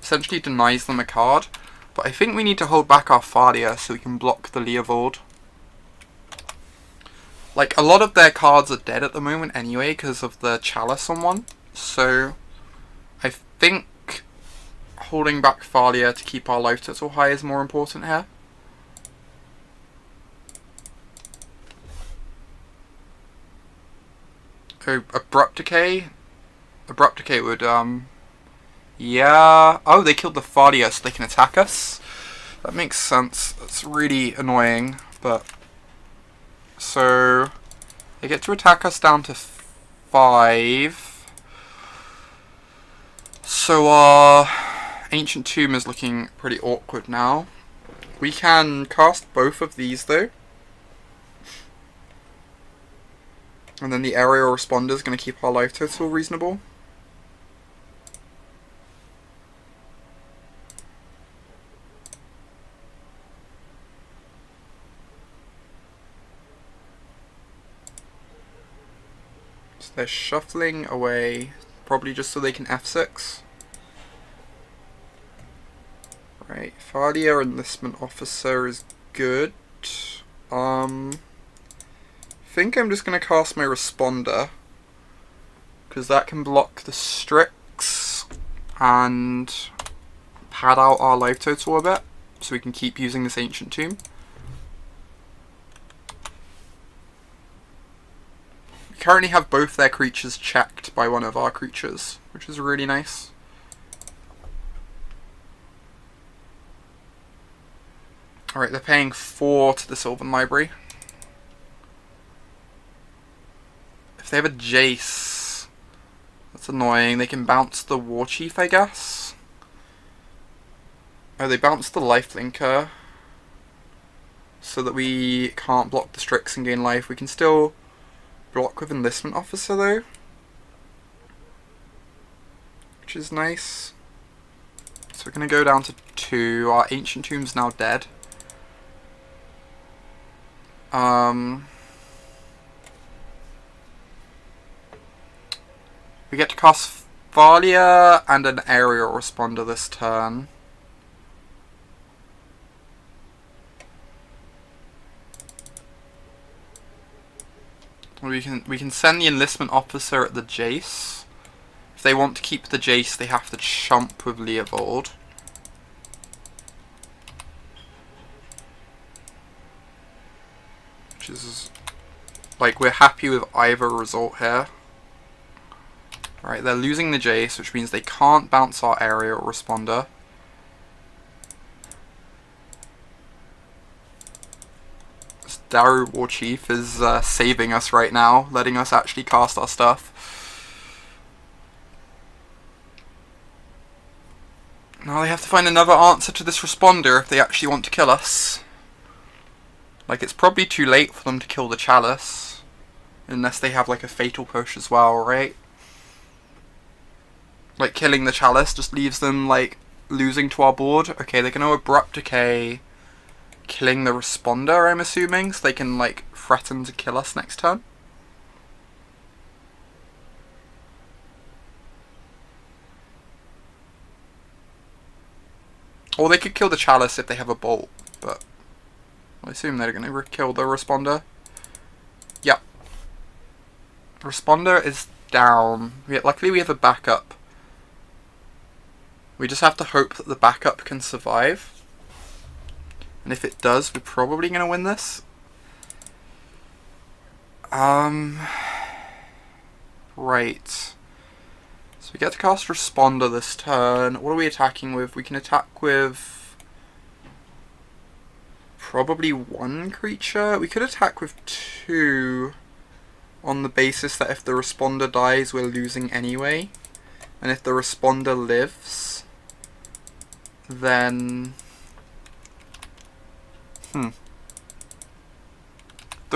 Essentially denies them a card. But I think we need to hold back our Thalia so we can block the Leovold. Like, a lot of their cards are dead at the moment anyway because of the Chalice on one. So, I think holding back Thalia to keep our life total high is more important here. Oh, Abrupt Decay? Abrupt Decay would, yeah. Oh, they killed the Thalia so they can attack us. That makes sense. That's really annoying, but... So, they get to attack us down to 5. So our Ancient Tomb is looking pretty awkward now. We can cast both of these though. And then the aerial responder is going to keep our life total reasonable. So they're shuffling away, probably just so they can F6. Right, Thalia Enlistment Officer is good. I think I'm just going to cast my Responder, because that can block the Strix and pad out our life total a bit, so we can keep using this Ancient Tomb. We currently have both their creatures checked by one of our creatures, which is really nice. Alright, they're paying 4 to the Sylvan Library. If they have a Jace, that's annoying. They can bounce the Warchief, I guess. Oh, they bounced the Lifelinker, so that we can't block the Strix and gain life. We can still block with Enlistment Officer, though, which is nice. So we're going to go down to 2. Our Ancient Tomb's now dead. We get to cast Thalia and an aerial responder this turn. We can send the Enlistment Officer at the Jace. If they want to keep the Jace, they have to chump with Leovold. Which is, like, we're happy with either result here. Right, they're losing the Jace, which means they can't bounce our aerial responder. This Daru Warchief is saving us right now, letting us actually cast our stuff. Now they have to find another answer to this responder if they actually want to kill us. Like, it's probably too late for them to kill the Chalice. Unless they have, like, a fatal push as well, right? Like, killing the Chalice just leaves them, like, losing to our board. Okay, they're going to Abrupt Decay, killing the responder, I'm assuming, so they can, like, threaten to kill us next turn. Or they could kill the Chalice if they have a bolt, but I assume they're going to kill the responder. Yep. Responder is down. Luckily we have a backup. We just have to hope that the backup can survive. And if it does, we're probably going to win this. Right. So we get to cast Responder this turn. What are we attacking with? We can attack with probably one creature. We could attack with two on the basis that if the Responder dies, we're losing anyway. And if the Responder lives, then... The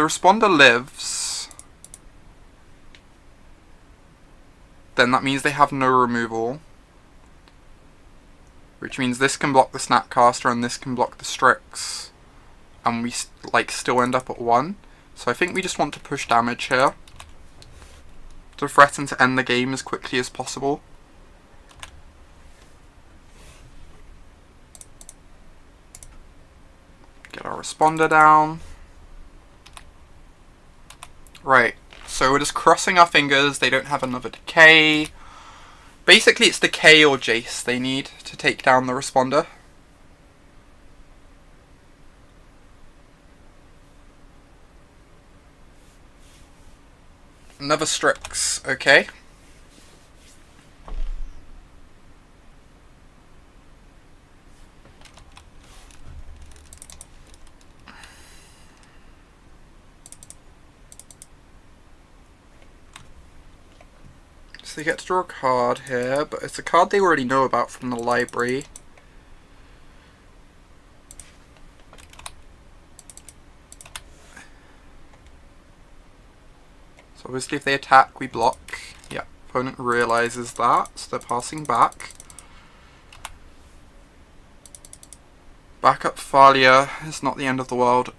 Responder lives, then that means they have no removal, which means this can block the Snapcaster and this can block the Strix, and we still end up at 1. So I think we just want to push damage here to threaten to end the game as quickly as possible. Get our Responder down. Right, so we're just crossing our fingers they don't have another Decay. Basically it's Decay or Jace they need to take down the Responder. Another Strix, okay. So they get to draw a card here, but it's a card they already know about from the library. So obviously if they attack, we block. Yeah, opponent realizes that, so they're passing back. Backup Thalia is not the end of the world.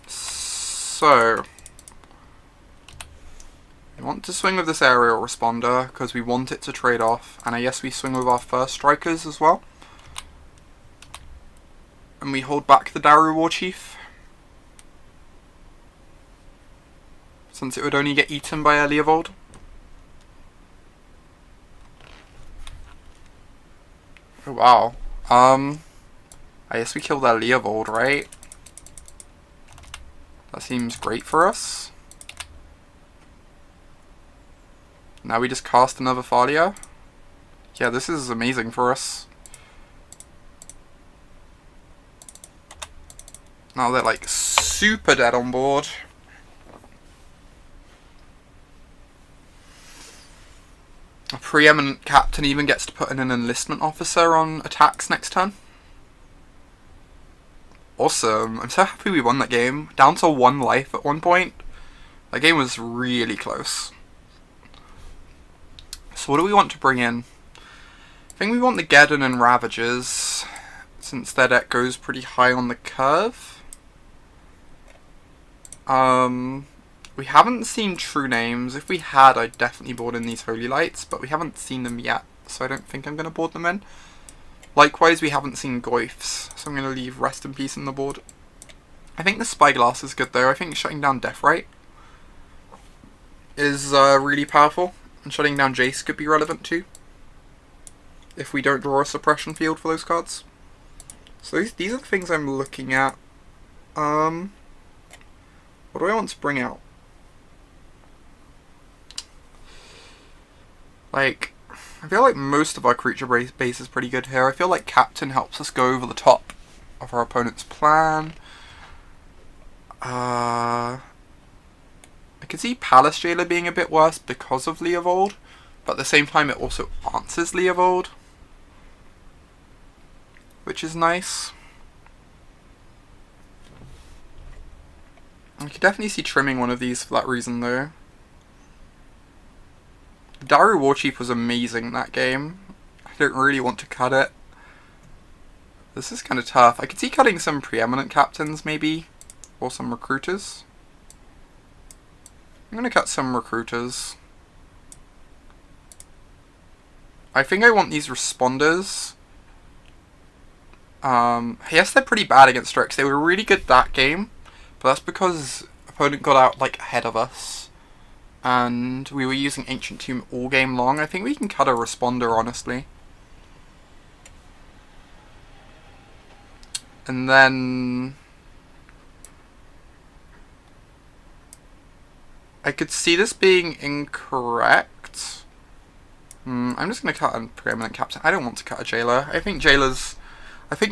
So... we want to swing with this Aerial Responder because we want it to trade off, and I guess we swing with our first strikers as well. And we hold back the Daru Warchief, since it would only get eaten by a Leovold. Oh wow. I guess we kill their Leovold, right? That seems great for us. Now we just cast another Thalia. Yeah, this is amazing for us. Now they're like super dead on board. A preeminent captain even gets to put in an enlistment officer on attacks next turn. Awesome. I'm so happy we won that game. Down to 1 life at one point. That game was really close. So what do we want to bring in? I think we want the Geddon and Ravagers, since their deck goes pretty high on the curve. We haven't seen True Names. If we had, I'd definitely board in these Holy Lights, but we haven't seen them yet, so I don't think I'm going to board them in. Likewise, we haven't seen Goyfs, so I'm going to leave Rest in Peace on the board. I think the Spyglass is good though. I think shutting down Deathrite is really powerful, and shutting down Jace could be relevant too, if we don't draw a suppression field for those cards. So these are the things I'm looking at. What do I want to bring out? Like, I feel like most of our creature base is pretty good here. I feel like Captain helps us go over the top of our opponent's plan. I could see Palace Jailer being a bit worse because of Leovold, but at the same time it also answers Leovold, which is nice. I could definitely see trimming one of these for that reason though. Daru Warchief was amazing in that game. I don't really want to cut it. This is kind of tough. I could see cutting some preeminent captains maybe, or some recruiters. I'm going to cut some recruiters. I think I want these responders. Yes, they're pretty bad against Strix. They were really good that game, but that's because opponent got out like ahead of us. And we were using Ancient Tomb all game long. I think we can cut a responder, honestly. And then I could see this being incorrect. I'm just going to cut a preeminent captain. I don't want to cut a jailer. I think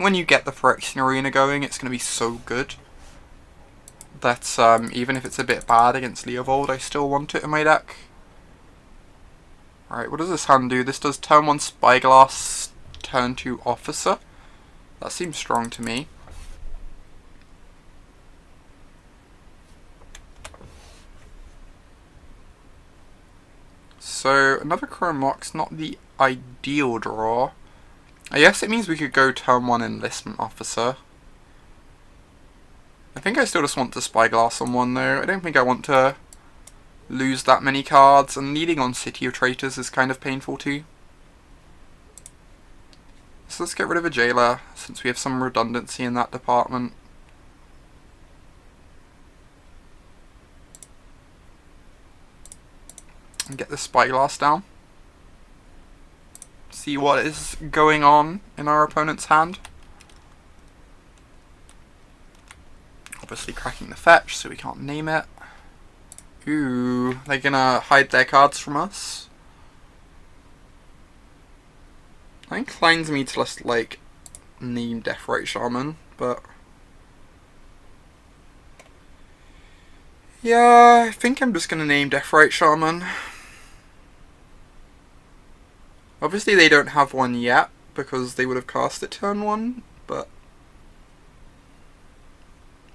when you get the Phyrexian Arena going, it's going to be so good that even if it's a bit bad against Leovold, I still want it in my deck. Alright, what does this hand do? This does turn 1 Spyglass, turn 2 Officer. That seems strong to me. So, another Chrome Mox, not the ideal draw. I guess it means we could go turn 1 Enlistment Officer. I think I still just want to Spyglass on one though. I don't think I want to lose that many cards, and leading on City of Traitors is kind of painful too. So let's get rid of a jailer, since we have some redundancy in that department. And get the Spyglass down. See what is going on in our opponent's hand. Obviously cracking the fetch, so we can't name it. Ooh, they're gonna hide their cards from us. That inclines me to just, like, name Deathrite Shaman, but... yeah, I think I'm just gonna name Deathrite Shaman. Obviously they don't have one yet, because they would have cast it turn 1, but...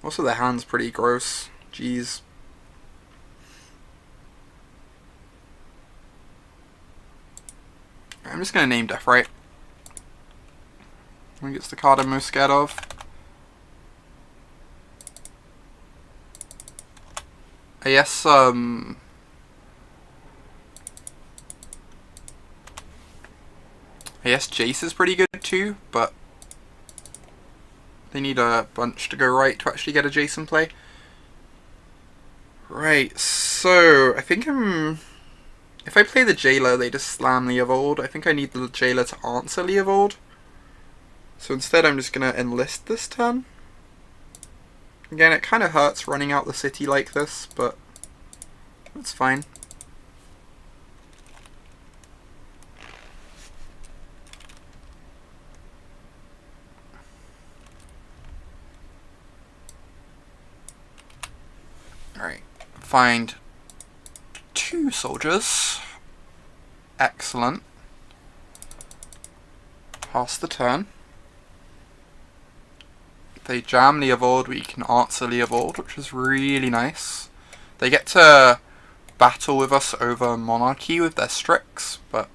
also their hand's pretty gross. Jeez. I'm just gonna name Deathrite. I think it's the card I'm most scared of. I guess, I guess Jace is pretty good too, but they need a bunch to go right to actually get a Jace in play. Right, so I think if I play the Jailer, they just slam Leovold. I think I need the Jailer to answer Leovold. So instead I'm just going to enlist this turn. Again, it kind of hurts running out the city like this, but that's fine. Alright, find 2 soldiers. Excellent. Pass the turn. If they jam Leovold, we can answer Leovold, which is really nice. They get to battle with us over Monarchy with their Strix, but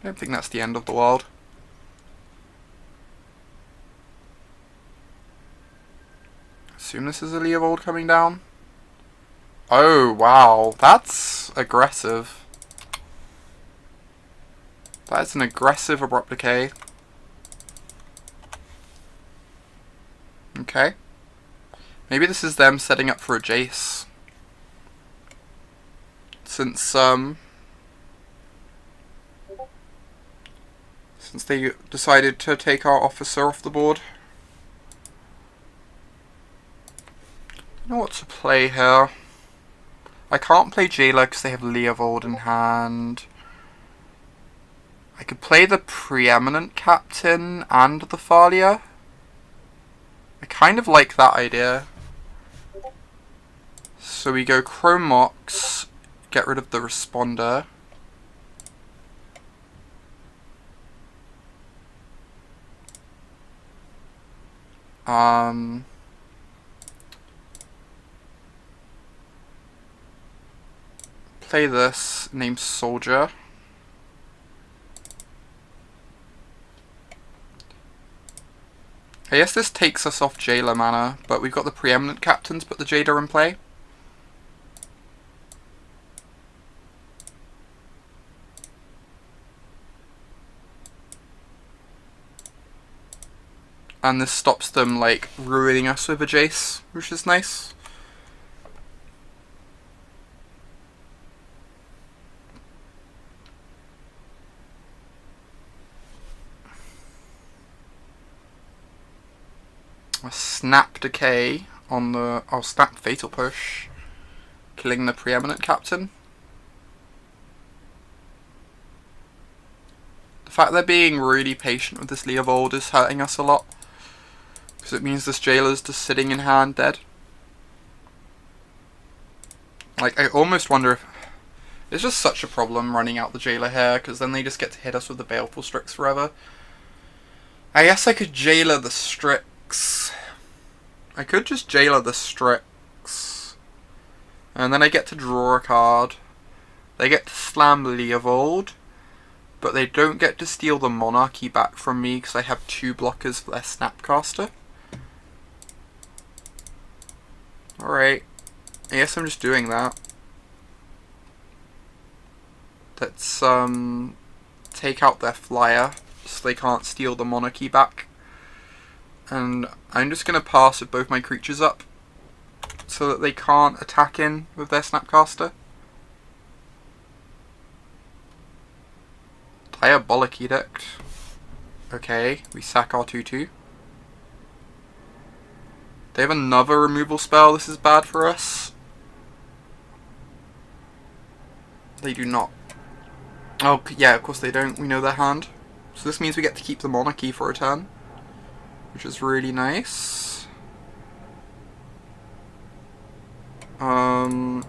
I don't think that's the end of the world. Assume this is a Leovold coming down. Oh, wow. That's aggressive. That's an aggressive Abrupt Decay. Okay. Maybe this is them setting up for a Jace. Since they decided to take our officer off the board. I don't know what to play here. I can't play Jailer because they have Leovold in hand. I could play the Preeminent Captain and the Thalia. I kind of like that idea. So we go Chrome Mox, get rid of the responder. Play this, named Soldier. I guess this takes us off Jailer mana, but we've got the Preeminent Captain to put the Jailer in play. And this stops them, like, ruining us with a Jace, which is nice. A Snap Decay on the... oh, Snap Fatal Push. Killing the Preeminent Captain. The fact they're being really patient with this Leovold is hurting us a lot. Because it means this Jailer's just sitting in hand dead. Like, I almost wonder if... it's just such a problem running out the Jailer here, because then they just get to hit us with the Baleful Strix forever. I guess I could Jailer the Strix. I could just Jailer the Strix. And then I get to draw a card. They get to slam Leovold. But they don't get to steal the Monarchy back from me because I have 2 blockers for their Snapcaster. Alright. I guess I'm just doing that. Let's take out their flyer so they can't steal the Monarchy back. And I'm just going to pass with both my creatures up so that they can't attack in with their Snapcaster. Diabolic Edict. Okay, we sack our 2/2. They have another removal spell. This is bad for us. They do not. Oh, yeah, of course they don't. We know their hand. So this means we get to keep the Monarchy for a turn, which is really nice.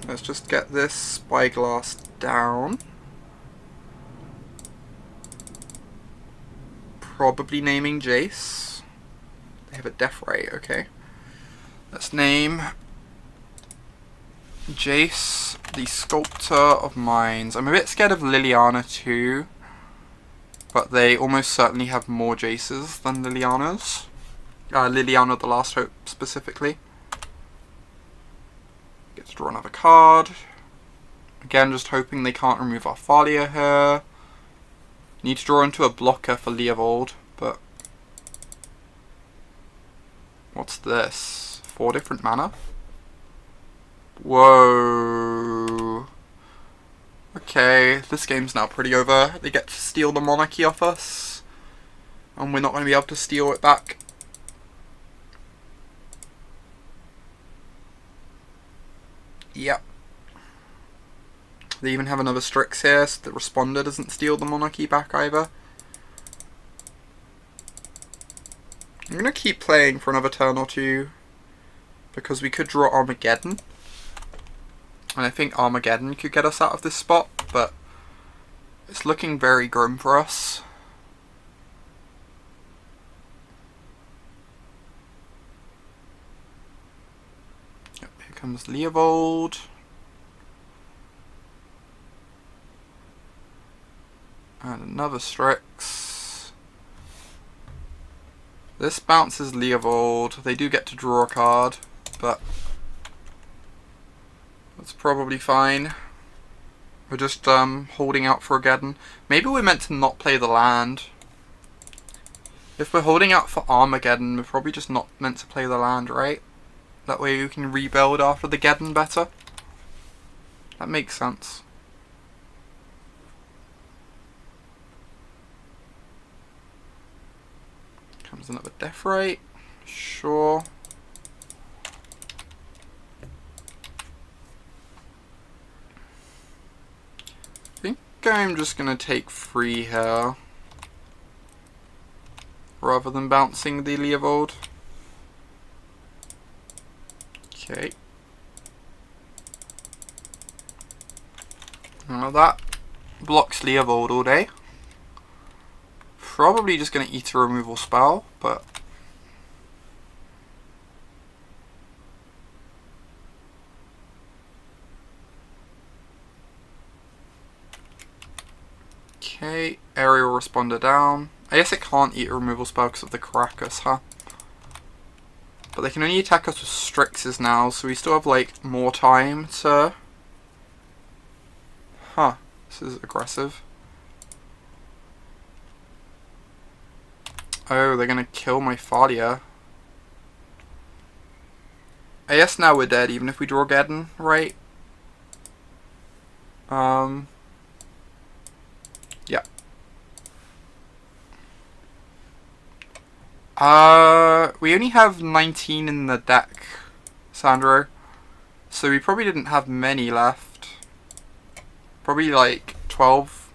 Let's just get this Spyglass down. Probably naming Jace. They have a Death Ray, okay. Let's name Jace, the Sculptor of Minds. I'm a bit scared of Liliana too, but they almost certainly have more Jaces than Lilianas. Liliana the Last Hope specifically. Get to draw another card. Again, just hoping they can't remove our Thalia here. Need to draw into a blocker for Leovold, but... what's this? 4 different mana? Whoa. Okay, this game's now pretty over. They get to steal the Monarchy off us, and we're not going to be able to steal it back. Yep. They even have another Strix here, so the responder doesn't steal the Monarchy back either. I'm going to keep playing for another turn or two, because we could draw Armageddon. And I think Armageddon could get us out of this spot, but it's looking very grim for us. Yep, here comes Leovold. And another Strix. This bounces Leovold. They do get to draw a card, but that's probably fine. We're just holding out for Armageddon. Maybe we're meant to not play the land. If we're holding out for Armageddon, we're probably just not meant to play the land, right? That way we can rebuild after the Geddon better. That makes sense. Comes another Death Ray. Sure. I think I'm just going to take 3 here, rather than bouncing the Leovold. Okay. Well, that blocks Leovold all day. Probably just going to eat a removal spell, but... Okay, aerial responder down. I guess it can't eat a removal spell because of the Caracas, huh? But they can only attack us with Strixes now, so we still have, like, more time to... Huh, this is aggressive. Oh, they're gonna kill my Thalia. I guess now we're dead, even if we draw Geddon, right? Yeah. We only have 19 in the deck, Sandro. So we probably didn't have many left. Probably like 12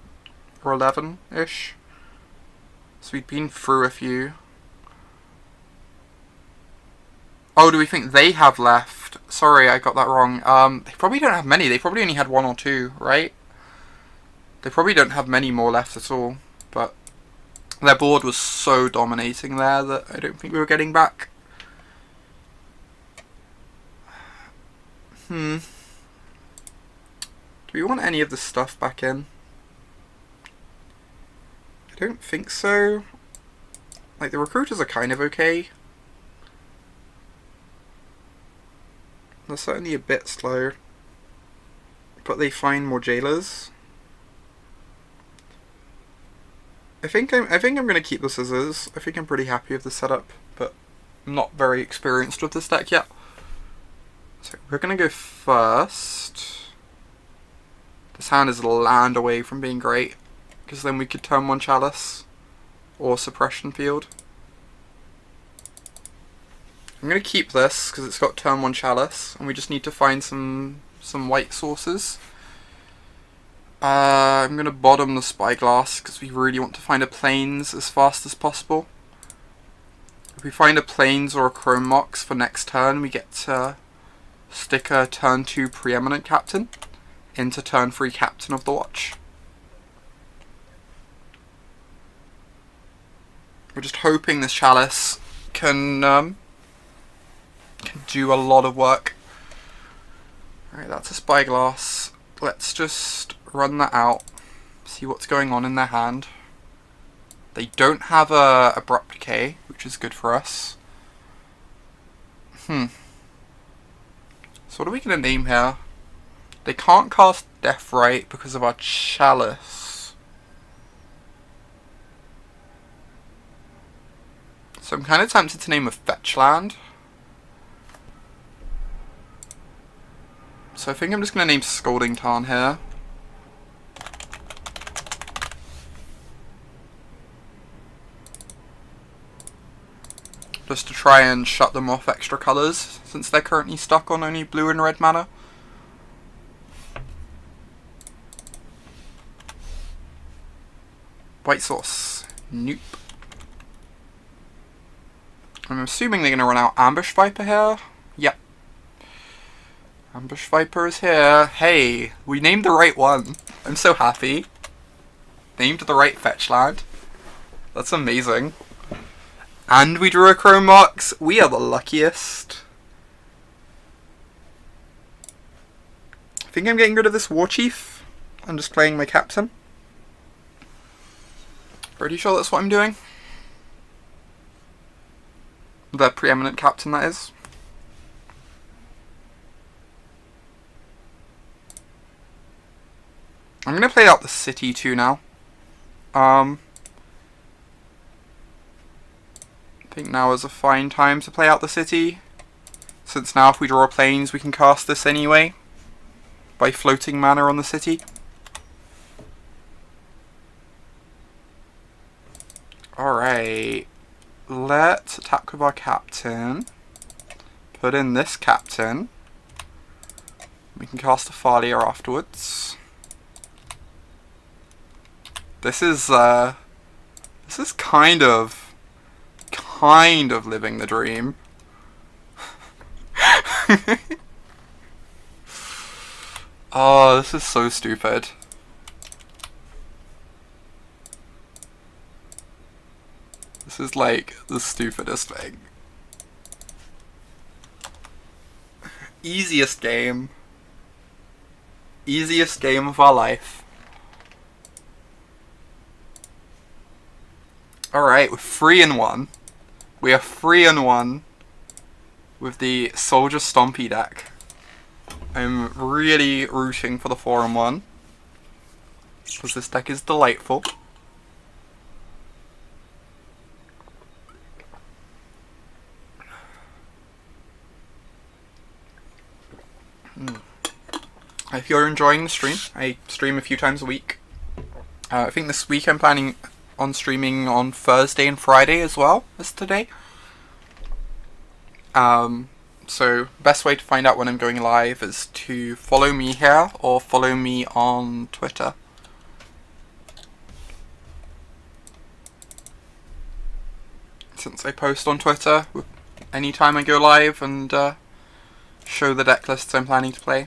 or 11-ish. So we've been through a few. Oh, do we think they have left? Sorry, I got that wrong. They probably don't have many. They probably only had 1 or 2, right? They probably don't have many more left at all. But their board was so dominating there that I don't think we were getting back. Do we want any of the stuff back in? I don't think so. Like, the recruiters are kind of okay. They're certainly a bit slow. But they find more jailers. I think I'm gonna keep the scissors. I think I'm pretty happy with the setup, but I'm not very experienced with this deck yet. So we're gonna go first. This hand is a land away from being great, because then we could turn 1 Chalice or Suppression Field. I'm gonna keep this because it's got turn 1 Chalice, and we just need to find some white sources. I'm going to bottom the Spyglass because we really want to find a Plains as fast as possible. If we find a Plains or a Chrome Mox for next turn, we get to stick a turn 2 Preeminent Captain into turn 3 Captain of the Watch. We're just hoping this Chalice can do a lot of work. Alright, that's a Spyglass. Let's just run that out, see what's going on in their hand. They don't have a Abrupt Decay, which is good for us. So what are we going to name here? They can't cast Deathrite because of our Chalice. So I'm kind of tempted to name a Fetch Land. So I think I'm just going to name Scalding Tarn here. Just to try and shut them off extra colours, since they're currently stuck on only blue and red mana. White Source. Nope. I'm assuming they're going to run out Ambush Viper here. Yep. Ambush Viper is here. Hey, we named the right one. I'm so happy. Named the right fetch land. That's amazing. And we drew a Chrome Mox. We are the luckiest. I think I'm getting rid of this War Chief. I'm just playing my Captain. Pretty sure that's what I'm doing. The Preeminent Captain, that is. I'm going to play out the city too now. I think now is a fine time to play out the city, since now if we draw Plains we can cast this anyway, by floating mana on the city. Alright, let's attack with our Captain, put in this Captain, we can cast a Thalia afterwards. This is kind of living the dream. Oh, this is so stupid. This is like the stupidest thing. Easiest game. Easiest game of our life. Alright, we're 3-1. We are 3-1 with the Soldier Stompy deck. I'm really rooting for the 4-1 because this deck is delightful. If you're enjoying the stream, I stream a few times a week. I think this week I'm planning on streaming on Thursday and Friday as well as today. So best way to find out when I'm going live is to follow me here or follow me on Twitter. Since I post on Twitter anytime I go live and show the deck lists I'm planning to play.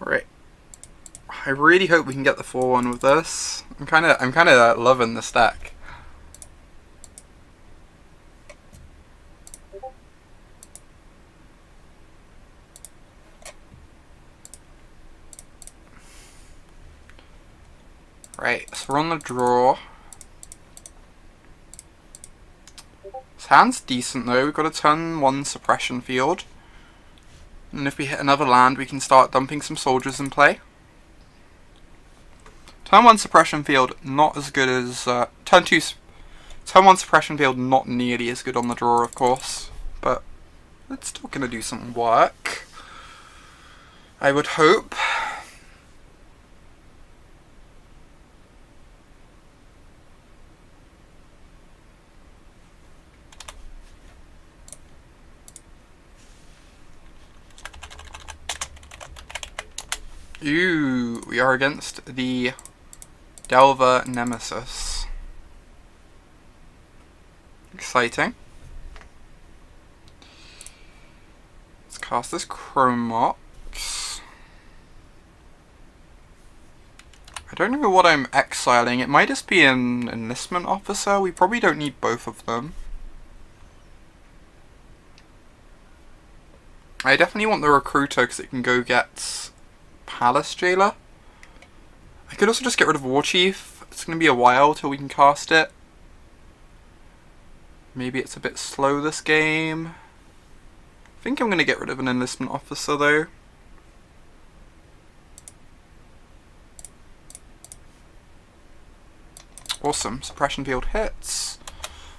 Right. I really hope we can get the 4-1 with this. I'm kind of loving this deck. Right, so we're on the draw. This hand's decent though. We've got a turn 1 suppression field. And if we hit another land, we can start dumping some soldiers in play. Turn 1 suppression field, not as good as... Turn 1 suppression field, not nearly as good on the draw, of course. But it's still going to do some work. I would hope. Ooh, we are against the Delver Nemesis. Exciting. Let's cast this Chromox. I don't know what I'm exiling. It might just be an enlistment officer. We probably don't need both of them. I definitely want the recruiter because it can go get Palace Jailer. I could also just get rid of War Chief. It's going to be a while till we can cast it. Maybe it's a bit slow this game. I think I'm going to get rid of an enlistment officer though. Awesome. Suppression field hits.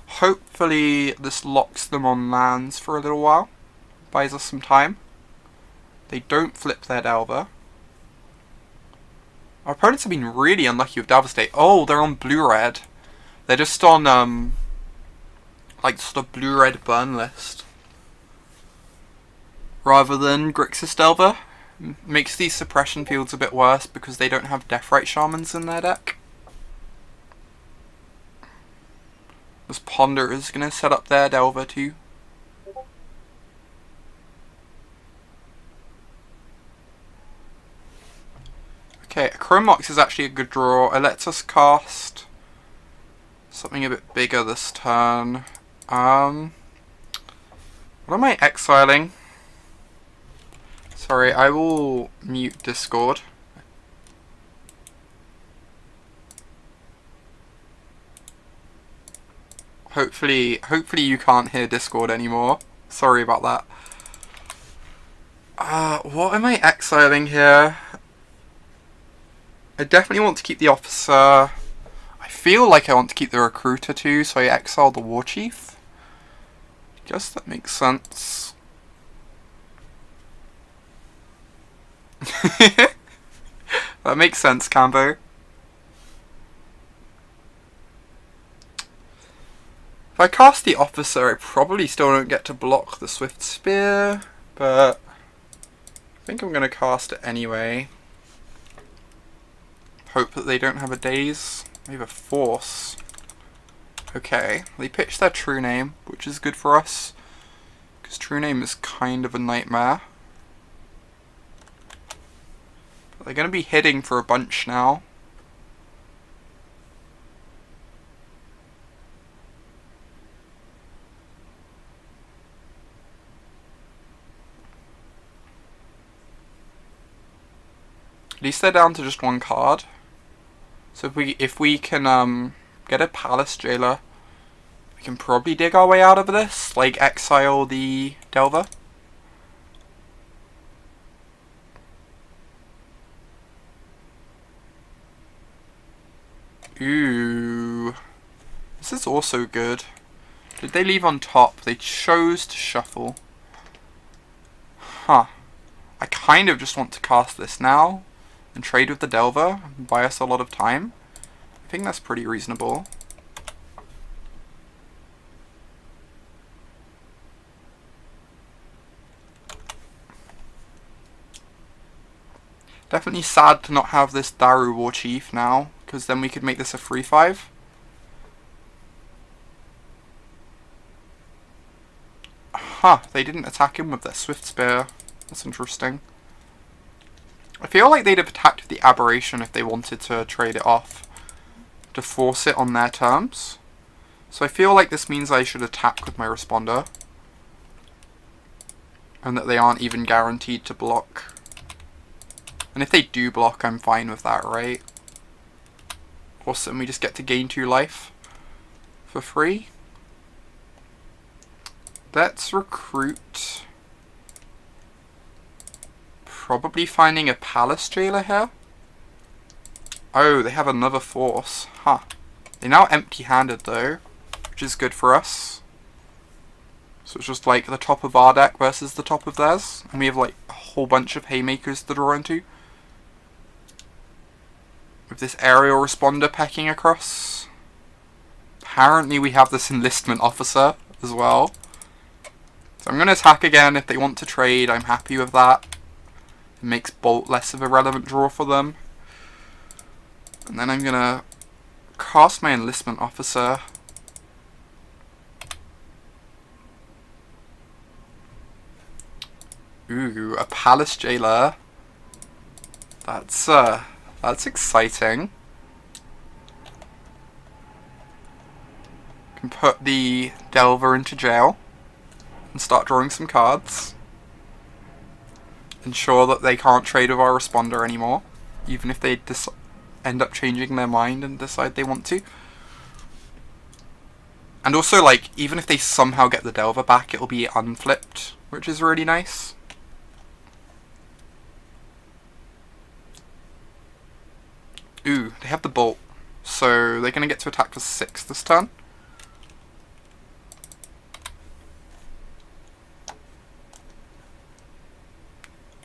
Hopefully this locks them on lands for a little while. Buys us some time. They don't flip their Delver. Our opponents have been really unlucky with Delver State. Oh, they're on blue-red. They're just on, like, sort of blue-red burn list. Rather than Grixis Delver. Makes these suppression fields a bit worse because they don't have Deathrite Shamans in their deck. This Ponder is going to set up their Delver too. Okay, a Chromox is actually a good draw. It lets us cast something a bit bigger this turn. What am I exiling? Sorry, I will mute Discord. Hopefully you can't hear Discord anymore. Sorry about that. What am I exiling here? I definitely want to keep the officer. I feel like I want to keep the recruiter too, so I exile the war chief. I guess that makes sense. That makes sense, Cambo. If I cast the Officer, I probably still don't get to block the Swift Spear, but I think I'm going to cast it anyway. Hope that they don't have a Daze. They have a Force. Okay, they pitched their True Name, which is good for us, because True Name is kind of a nightmare. But they're going to be hitting for a bunch now. At least they're down to just one card. So if we can get a Palace Jailer, we can probably dig our way out of this, like exile the Delver. Ooh, this is also good. Did they leave on top? They chose to shuffle. Huh. I kind of just want to cast this now and trade with the Delver and buy us a lot of time. I think that's pretty reasonable. Definitely sad to not have this Daru War Chief now, because then we could make this a 3-5. Huh, they didn't attack him with their Swift Spear. That's interesting. I feel like they'd have attacked the Aberration if they wanted to trade it off, to force it on their terms. So I feel like this means I should attack with my Responder, and that they aren't even guaranteed to block. And if they do block, I'm fine with that, right? Awesome, we just get to gain 2 life for free. Let's recruit. Probably finding a Palace Jailer here. Oh, they have another Force. Huh. They're now empty-handed though, which is good for us. So it's just like the top of our deck versus the top of theirs. And we have like a whole bunch of Haymakers to draw into. With this aerial Responder pecking across. Apparently we have this Enlistment Officer as well. So I'm going to attack again. If they want to trade, I'm happy with that. It makes Bolt less of a relevant draw for them. And then I'm going to cast my Enlistment Officer. Ooh, a Palace Jailer. That's exciting. Can put the Delver into jail and start drawing some cards. Ensure that they can't trade with our Responder anymore, even if they end up changing their mind and decide they want to. And also, like, even if they somehow get the Delver back, it'll be unflipped, which is really nice. Ooh, they have the Bolt, so they're going to get to attack for 6 this turn.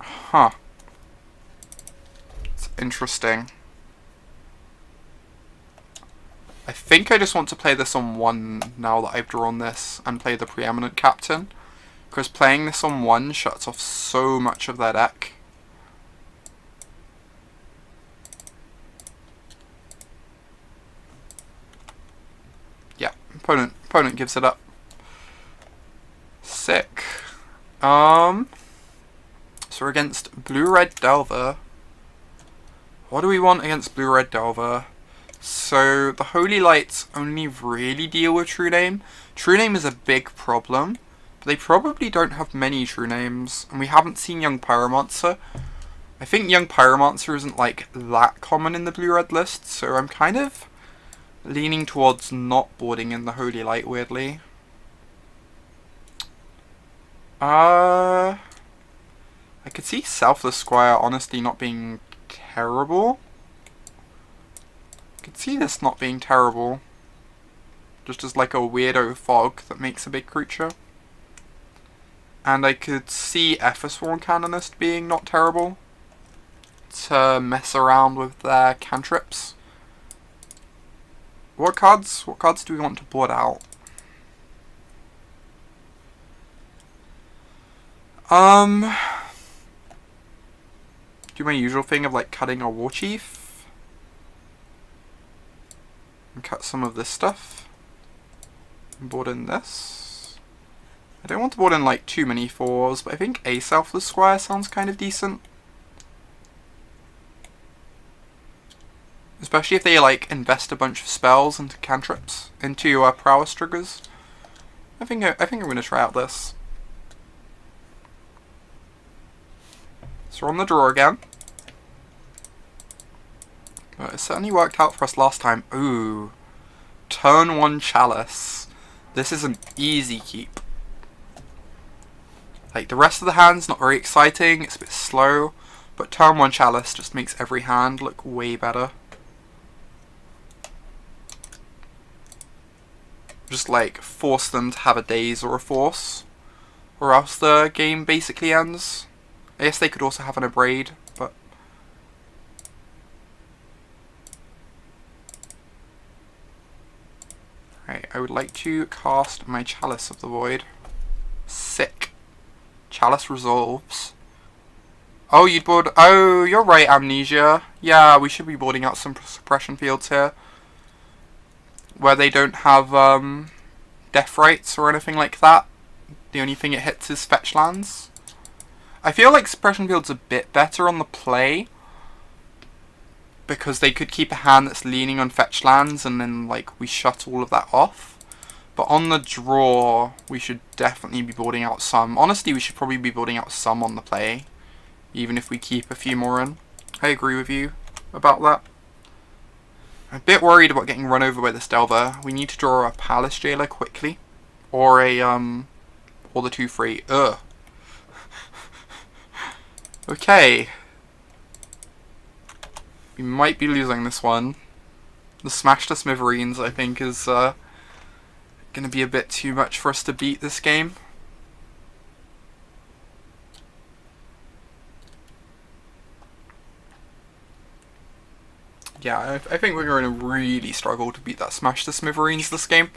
Huh. It's interesting. I think I just want to play this on 1 now that I've drawn this, and play the Preeminent Captain, because playing this on 1 shuts off so much of their deck. Yeah, opponent gives it up. Sick. So we're against Blue-Red Delver. What do we want against Blue-Red Delver? So the Holy Lights only really deal with True Name. True Name is a big problem, but they probably don't have many True Names, and we haven't seen Young Pyromancer. I think Young Pyromancer isn't like that common in the Blue-Red list, so I'm kind of leaning towards not boarding in the Holy Light, weirdly. I could see Selfless Squire honestly not being terrible. I could see this not being terrible. Just as like a weirdo fog that makes a big creature. And I could see Ephesworn Canonist being not terrible to mess around with their cantrips. What cards do we want to board out? Do my usual thing of like cutting our war chief. And cut some of this stuff. And board in this. I don't want to board in like too many 4s, but I think a selfless squire sounds kind of decent. Especially if they like invest a bunch of spells into cantrips, into prowess triggers. I think I'm gonna try out this. So we're on the draw again. But it certainly worked out for us last time. Ooh, turn 1 chalice. This is an easy keep. Like the rest of the hand's not very exciting. It's a bit slow, but turn 1 chalice just makes every hand look way better. Just like force them to have a daze or a force, or else the game basically ends. I guess they could also have an abrade, but right, I would like to cast my Chalice of the Void. Sick. Chalice resolves. Oh, you'd board. Oh, you're right, Amnesia. Yeah, we should be boarding out some suppression fields here, where they don't have death rights or anything like that. The only thing it hits is fetch lands. I feel like suppression field's a bit better on the play, because they could keep a hand that's leaning on fetch lands and then like we shut all of that off. But on the draw, we should definitely be boarding out some. Honestly, we should probably be boarding out some on the play, even if we keep a few more in. I agree with you about that. I'm a bit worried about getting run over by this Delver. We need to draw a Palace Jailer quickly. Or a, or the 2-3. Ugh. Okay. We might be losing this one. The Smash to Smithereens, I think, is, gonna be a bit too much for us to beat this game. Yeah, I think we're going to really struggle to beat that Smash to Smithereens this game.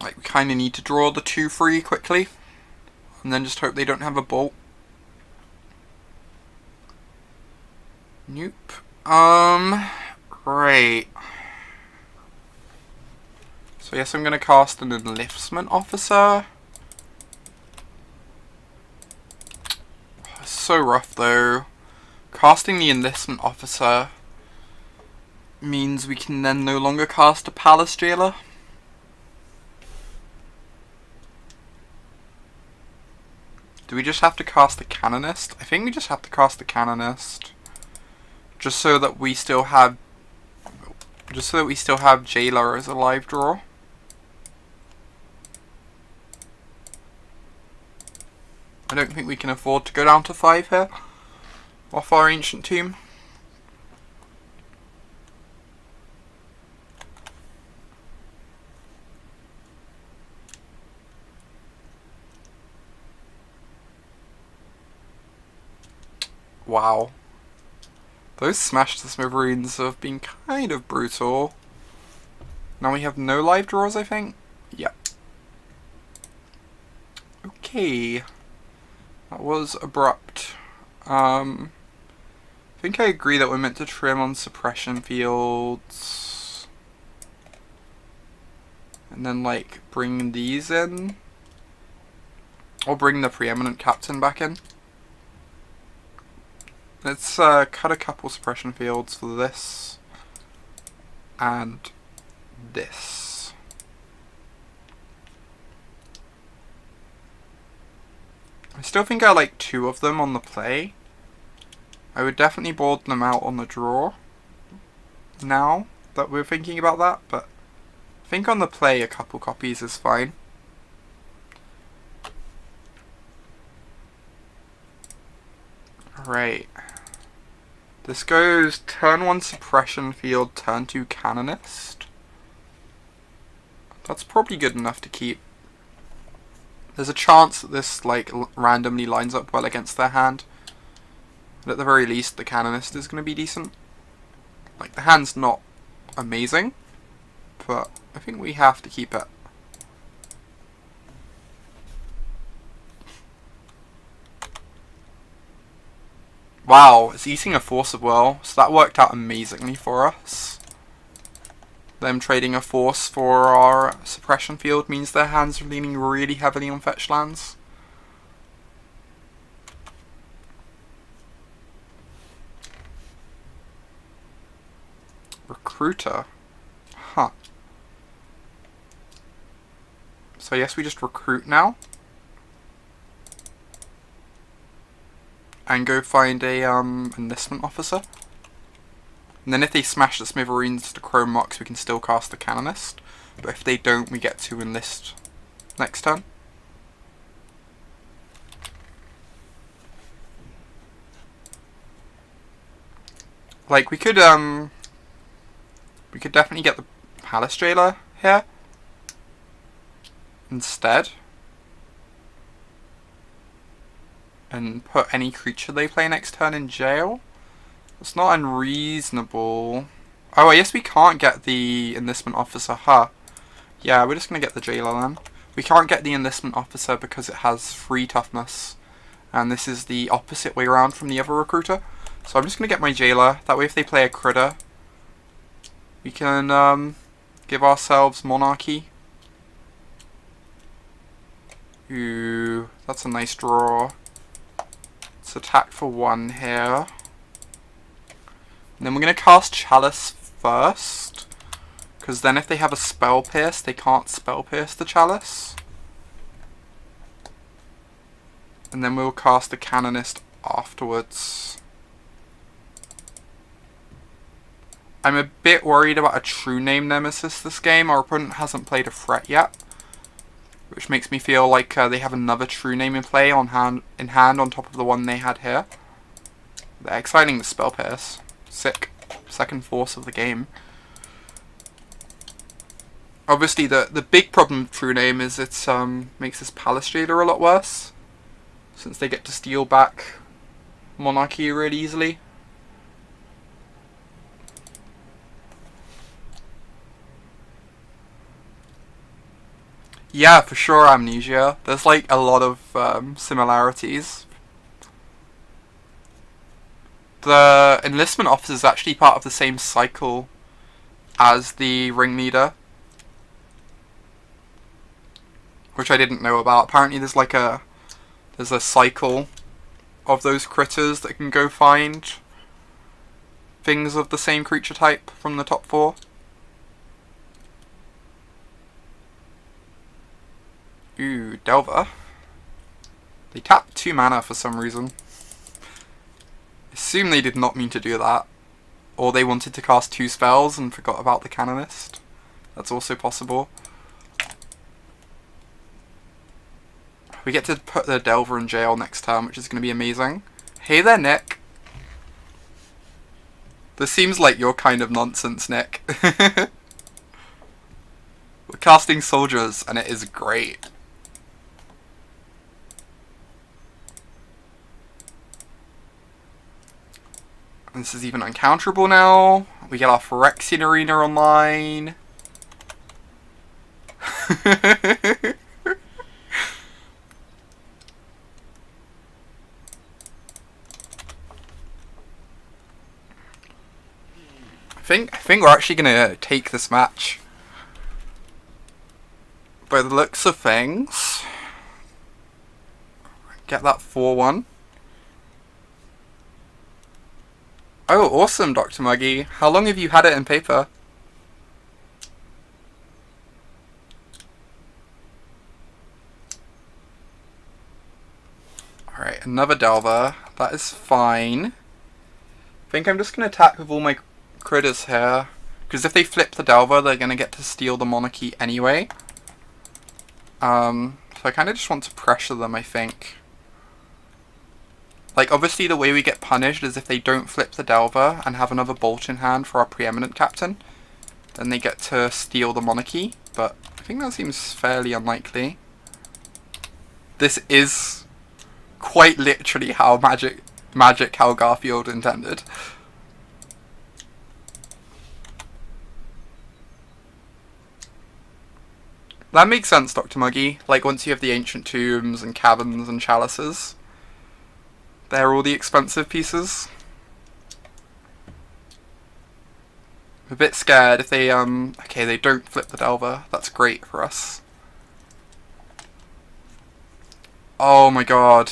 Like, we kind of need to draw the 2-3 quickly, and then just hope they don't have a bolt. Nope. Right. So I guess I'm going to cast an Enlistment Officer. So rough though. Casting the Enlistment Officer means we can then no longer cast a Palace Jailer. Do we just have to cast the Canonist? I think we just have to cast the Canonist. Just so that we still have Jailer as a live draw. I don't think we can afford to go down to 5 here off our Ancient Tomb. Wow. Those Smash to Smithereens have been kind of brutal. Now we have no live draws, I think? Yeah. Okay. That was abrupt. I think I agree that we're meant to trim on suppression fields. And then, like, bring these in. Or bring the Preeminent Captain back in. Let's cut a couple suppression fields for this and this. I still think I like 2 of them on the play. I would definitely board them out on the draw now that we're thinking about that, but I think on the play a couple copies is fine. Right. This goes turn 1 suppression field, turn 2 canonist. That's probably good enough to keep There's a chance that this like randomly lines up well against their hand. But at the very least, the Canonist is going to be decent. Like, the hand's not amazing, but I think we have to keep it. Wow, it's eating a Force of Will, so that worked out amazingly for us. Them trading a Force for our suppression field means their hands are leaning really heavily on fetch lands. Recruiter. Huh. So I guess we just recruit now. And go find a enlistment officer. And then if they smash the Smithereens to Chrome Mox, we can still cast the Canonist. But if they don't, we get to enlist next turn. Like, we could definitely get the Palace Jailer here instead. And put any creature they play next turn in jail. It's not unreasonable. Oh, I guess we can't get the enlistment officer, huh? Yeah, we're just going to get the jailer then. We can't get the enlistment officer because it has 3 toughness. And this is the opposite way around from the other recruiter. So I'm just going to get my jailer. That way if they play a critter, we can give ourselves monarchy. Ooh, that's a nice draw. Let's attack for 1 here. And then we're going to cast Chalice first. Because then if they have a Spell Pierce, they can't Spell Pierce the Chalice. And then we'll cast the Canonist afterwards. I'm a bit worried about a True Name Nemesis this game. Our opponent hasn't played a threat yet. Which makes me feel like they have another True Name in play on hand on top of the one they had here. They're exiling the Spell Pierce. Sick. Second Force of the game. Obviously the big problem with True Name is it makes this Palace Jailer a lot worse. Since they get to steal back Monarchy really easily. Yeah, for sure, Amnesia. There's like a lot of similarities. The enlistment officer is actually part of the same cycle as the ringleader, which I didn't know about. Apparently there's a cycle of those critters that can go find things of the same creature type from the top 4. Ooh, Delver. They tapped 2 mana for some reason. I assume they did not mean to do that. Or they wanted to cast 2 spells and forgot about the Canonist. That's also possible. We get to put the Delver in jail next turn, which is going to be amazing. Hey there, Nick. This seems like your kind of nonsense, Nick. We're casting soldiers, and it is great. This is even uncounterable now. We get our Phyrexian Arena online. I think we're actually gonna take this match. By the looks of things. Get that 4-1. Oh, awesome, Dr. Muggy. How long have you had it in paper? Alright, another Delver. That is fine. I think I'm just going to attack with all my critters here. Because if they flip the Delver, they're going to get to steal the Monarchy anyway. So I kind of just want to pressure them, I think. Like, obviously the way we get punished is if they don't flip the Delver and have another Bolt in hand for our Preeminent Captain. Then they get to steal the Monarchy, but I think that seems fairly unlikely. This is quite literally how how Garfield intended. That makes sense, Dr. Muggy. Like, once you have the ancient tombs and caverns and chalices, they're all the expensive pieces. I'm a bit scared if they, okay, they don't flip the Delver. That's great for us. Oh my god.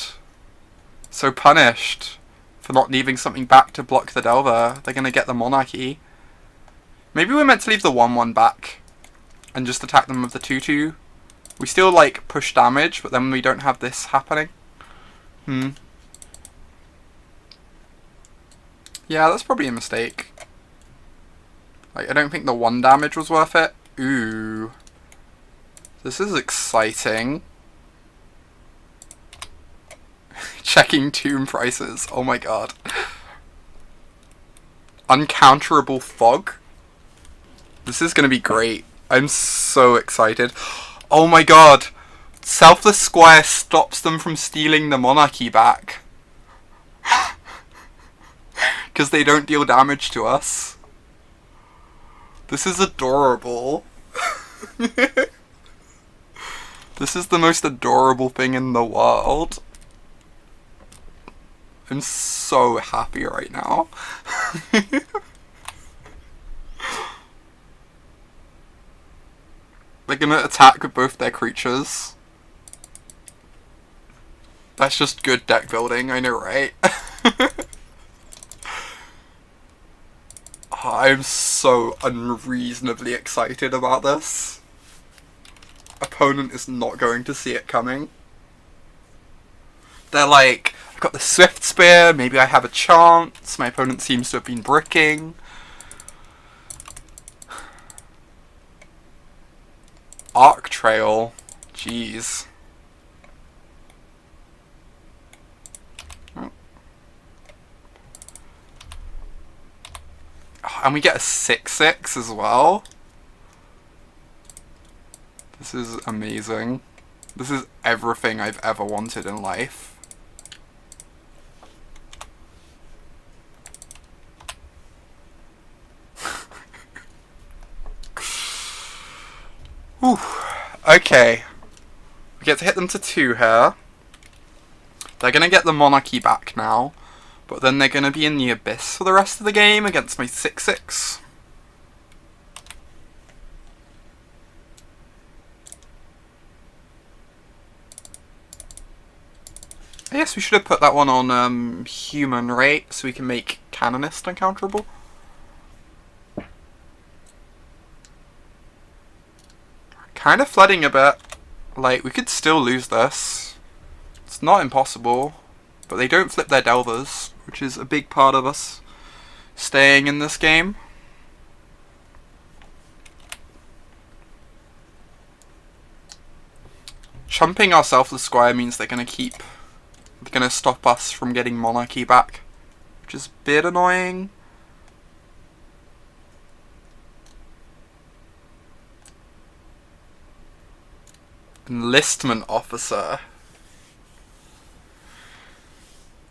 So punished for not leaving something back to block the Delver. They're gonna get the Monarchy. Maybe we're meant to leave the 1/1 back and just attack them with the 2/2. We still, like, push damage, but then we don't have this happening. Yeah, that's probably a mistake. Like, I don't think the 1 damage was worth it. Ooh. This is exciting. Checking tomb prices. Oh my god. Uncounterable fog. This is gonna be great. I'm so excited. Oh my god. Selfless Squire stops them from stealing the Monarchy back. Because they don't deal damage to us. This is adorable. This is the most adorable thing in the world. I'm so happy right now. They're gonna attack with both their creatures. That's just good deck building, I know, right? I'm so unreasonably excited about this. Opponent is not going to see it coming. They're like, I've got the Swift Spear, maybe I have a chance. My opponent seems to have been bricking. Arc Trail. Jeez. Oh. And we get a 6/6 as well. This is amazing. This is everything I've ever wanted in life. Whew. Okay. We get to hit them to 2 here. They're going to get the Monarchy back now. But then they're going to be in the Abyss for the rest of the game against my 6/6. I guess we should have put that one on human, right? So we can make Canonist uncounterable. Kind of flooding a bit. Like, we could still lose this. It's not impossible. But they don't flip their Delvers, which is a big part of us staying in this game. Chumping our Selfless Squire means they're going to stop us from getting Monarchy back, which is a bit annoying. Enlistment Officer.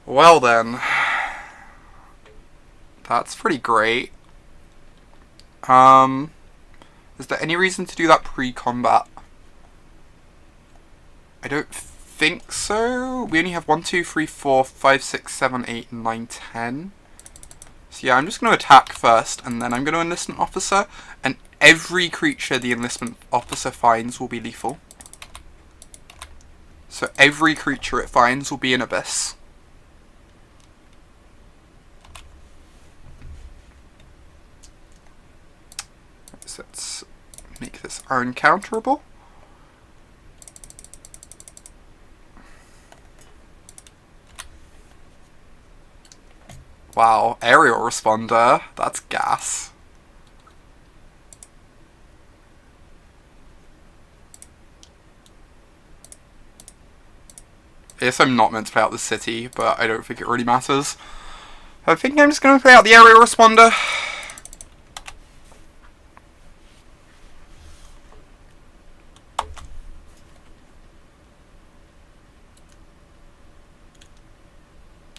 Well then. That's pretty great. Is there any reason to do that pre-combat? I don't think so. We only have 1, 2, 3, 4, 5, 6, 7, 8, 9, 10. So yeah, I'm just going to attack first, and then I'm going to Enlistment Officer, and every creature the Enlistment Officer finds will be lethal. So every creature it finds will be an Abyss. So let's make this uncounterable. Wow, aerial responder, that's gas. I guess I'm not meant to play out the city, but I don't think it really matters. I think I'm just going to play out the aerial responder.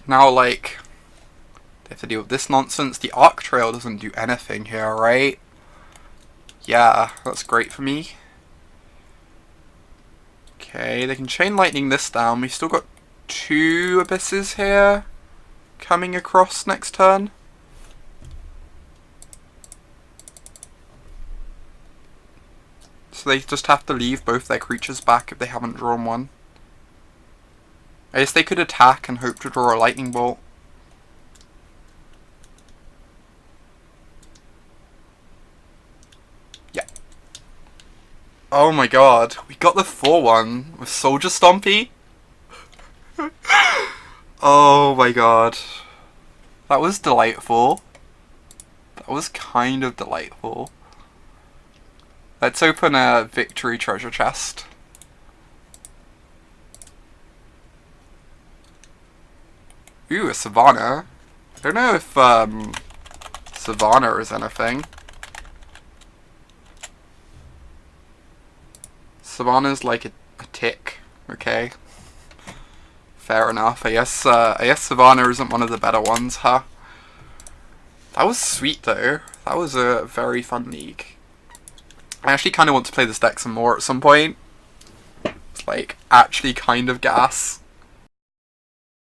Now, like, they have to deal with this nonsense. The arc trail doesn't do anything here, right? Yeah, that's great for me. Okay, they can chain lightning this down. We've still got 2 abysses here coming across next turn. So they just have to leave both their creatures back if they haven't drawn one. I guess they could attack and hope to draw a lightning bolt. Yeah. Oh my god, we got the 4-1 with Soldier Stompy. Oh my god. That was delightful. That was kind of delightful. Let's open a victory treasure chest. Ooh, a Savannah. I don't know if Savannah is anything. Savannah's like a tick, okay? Fair enough. I guess Savannah isn't one of the better ones, huh? That was sweet though. That was a very fun league. I actually kind of want to play this deck some more at some point. It's like actually kind of gas.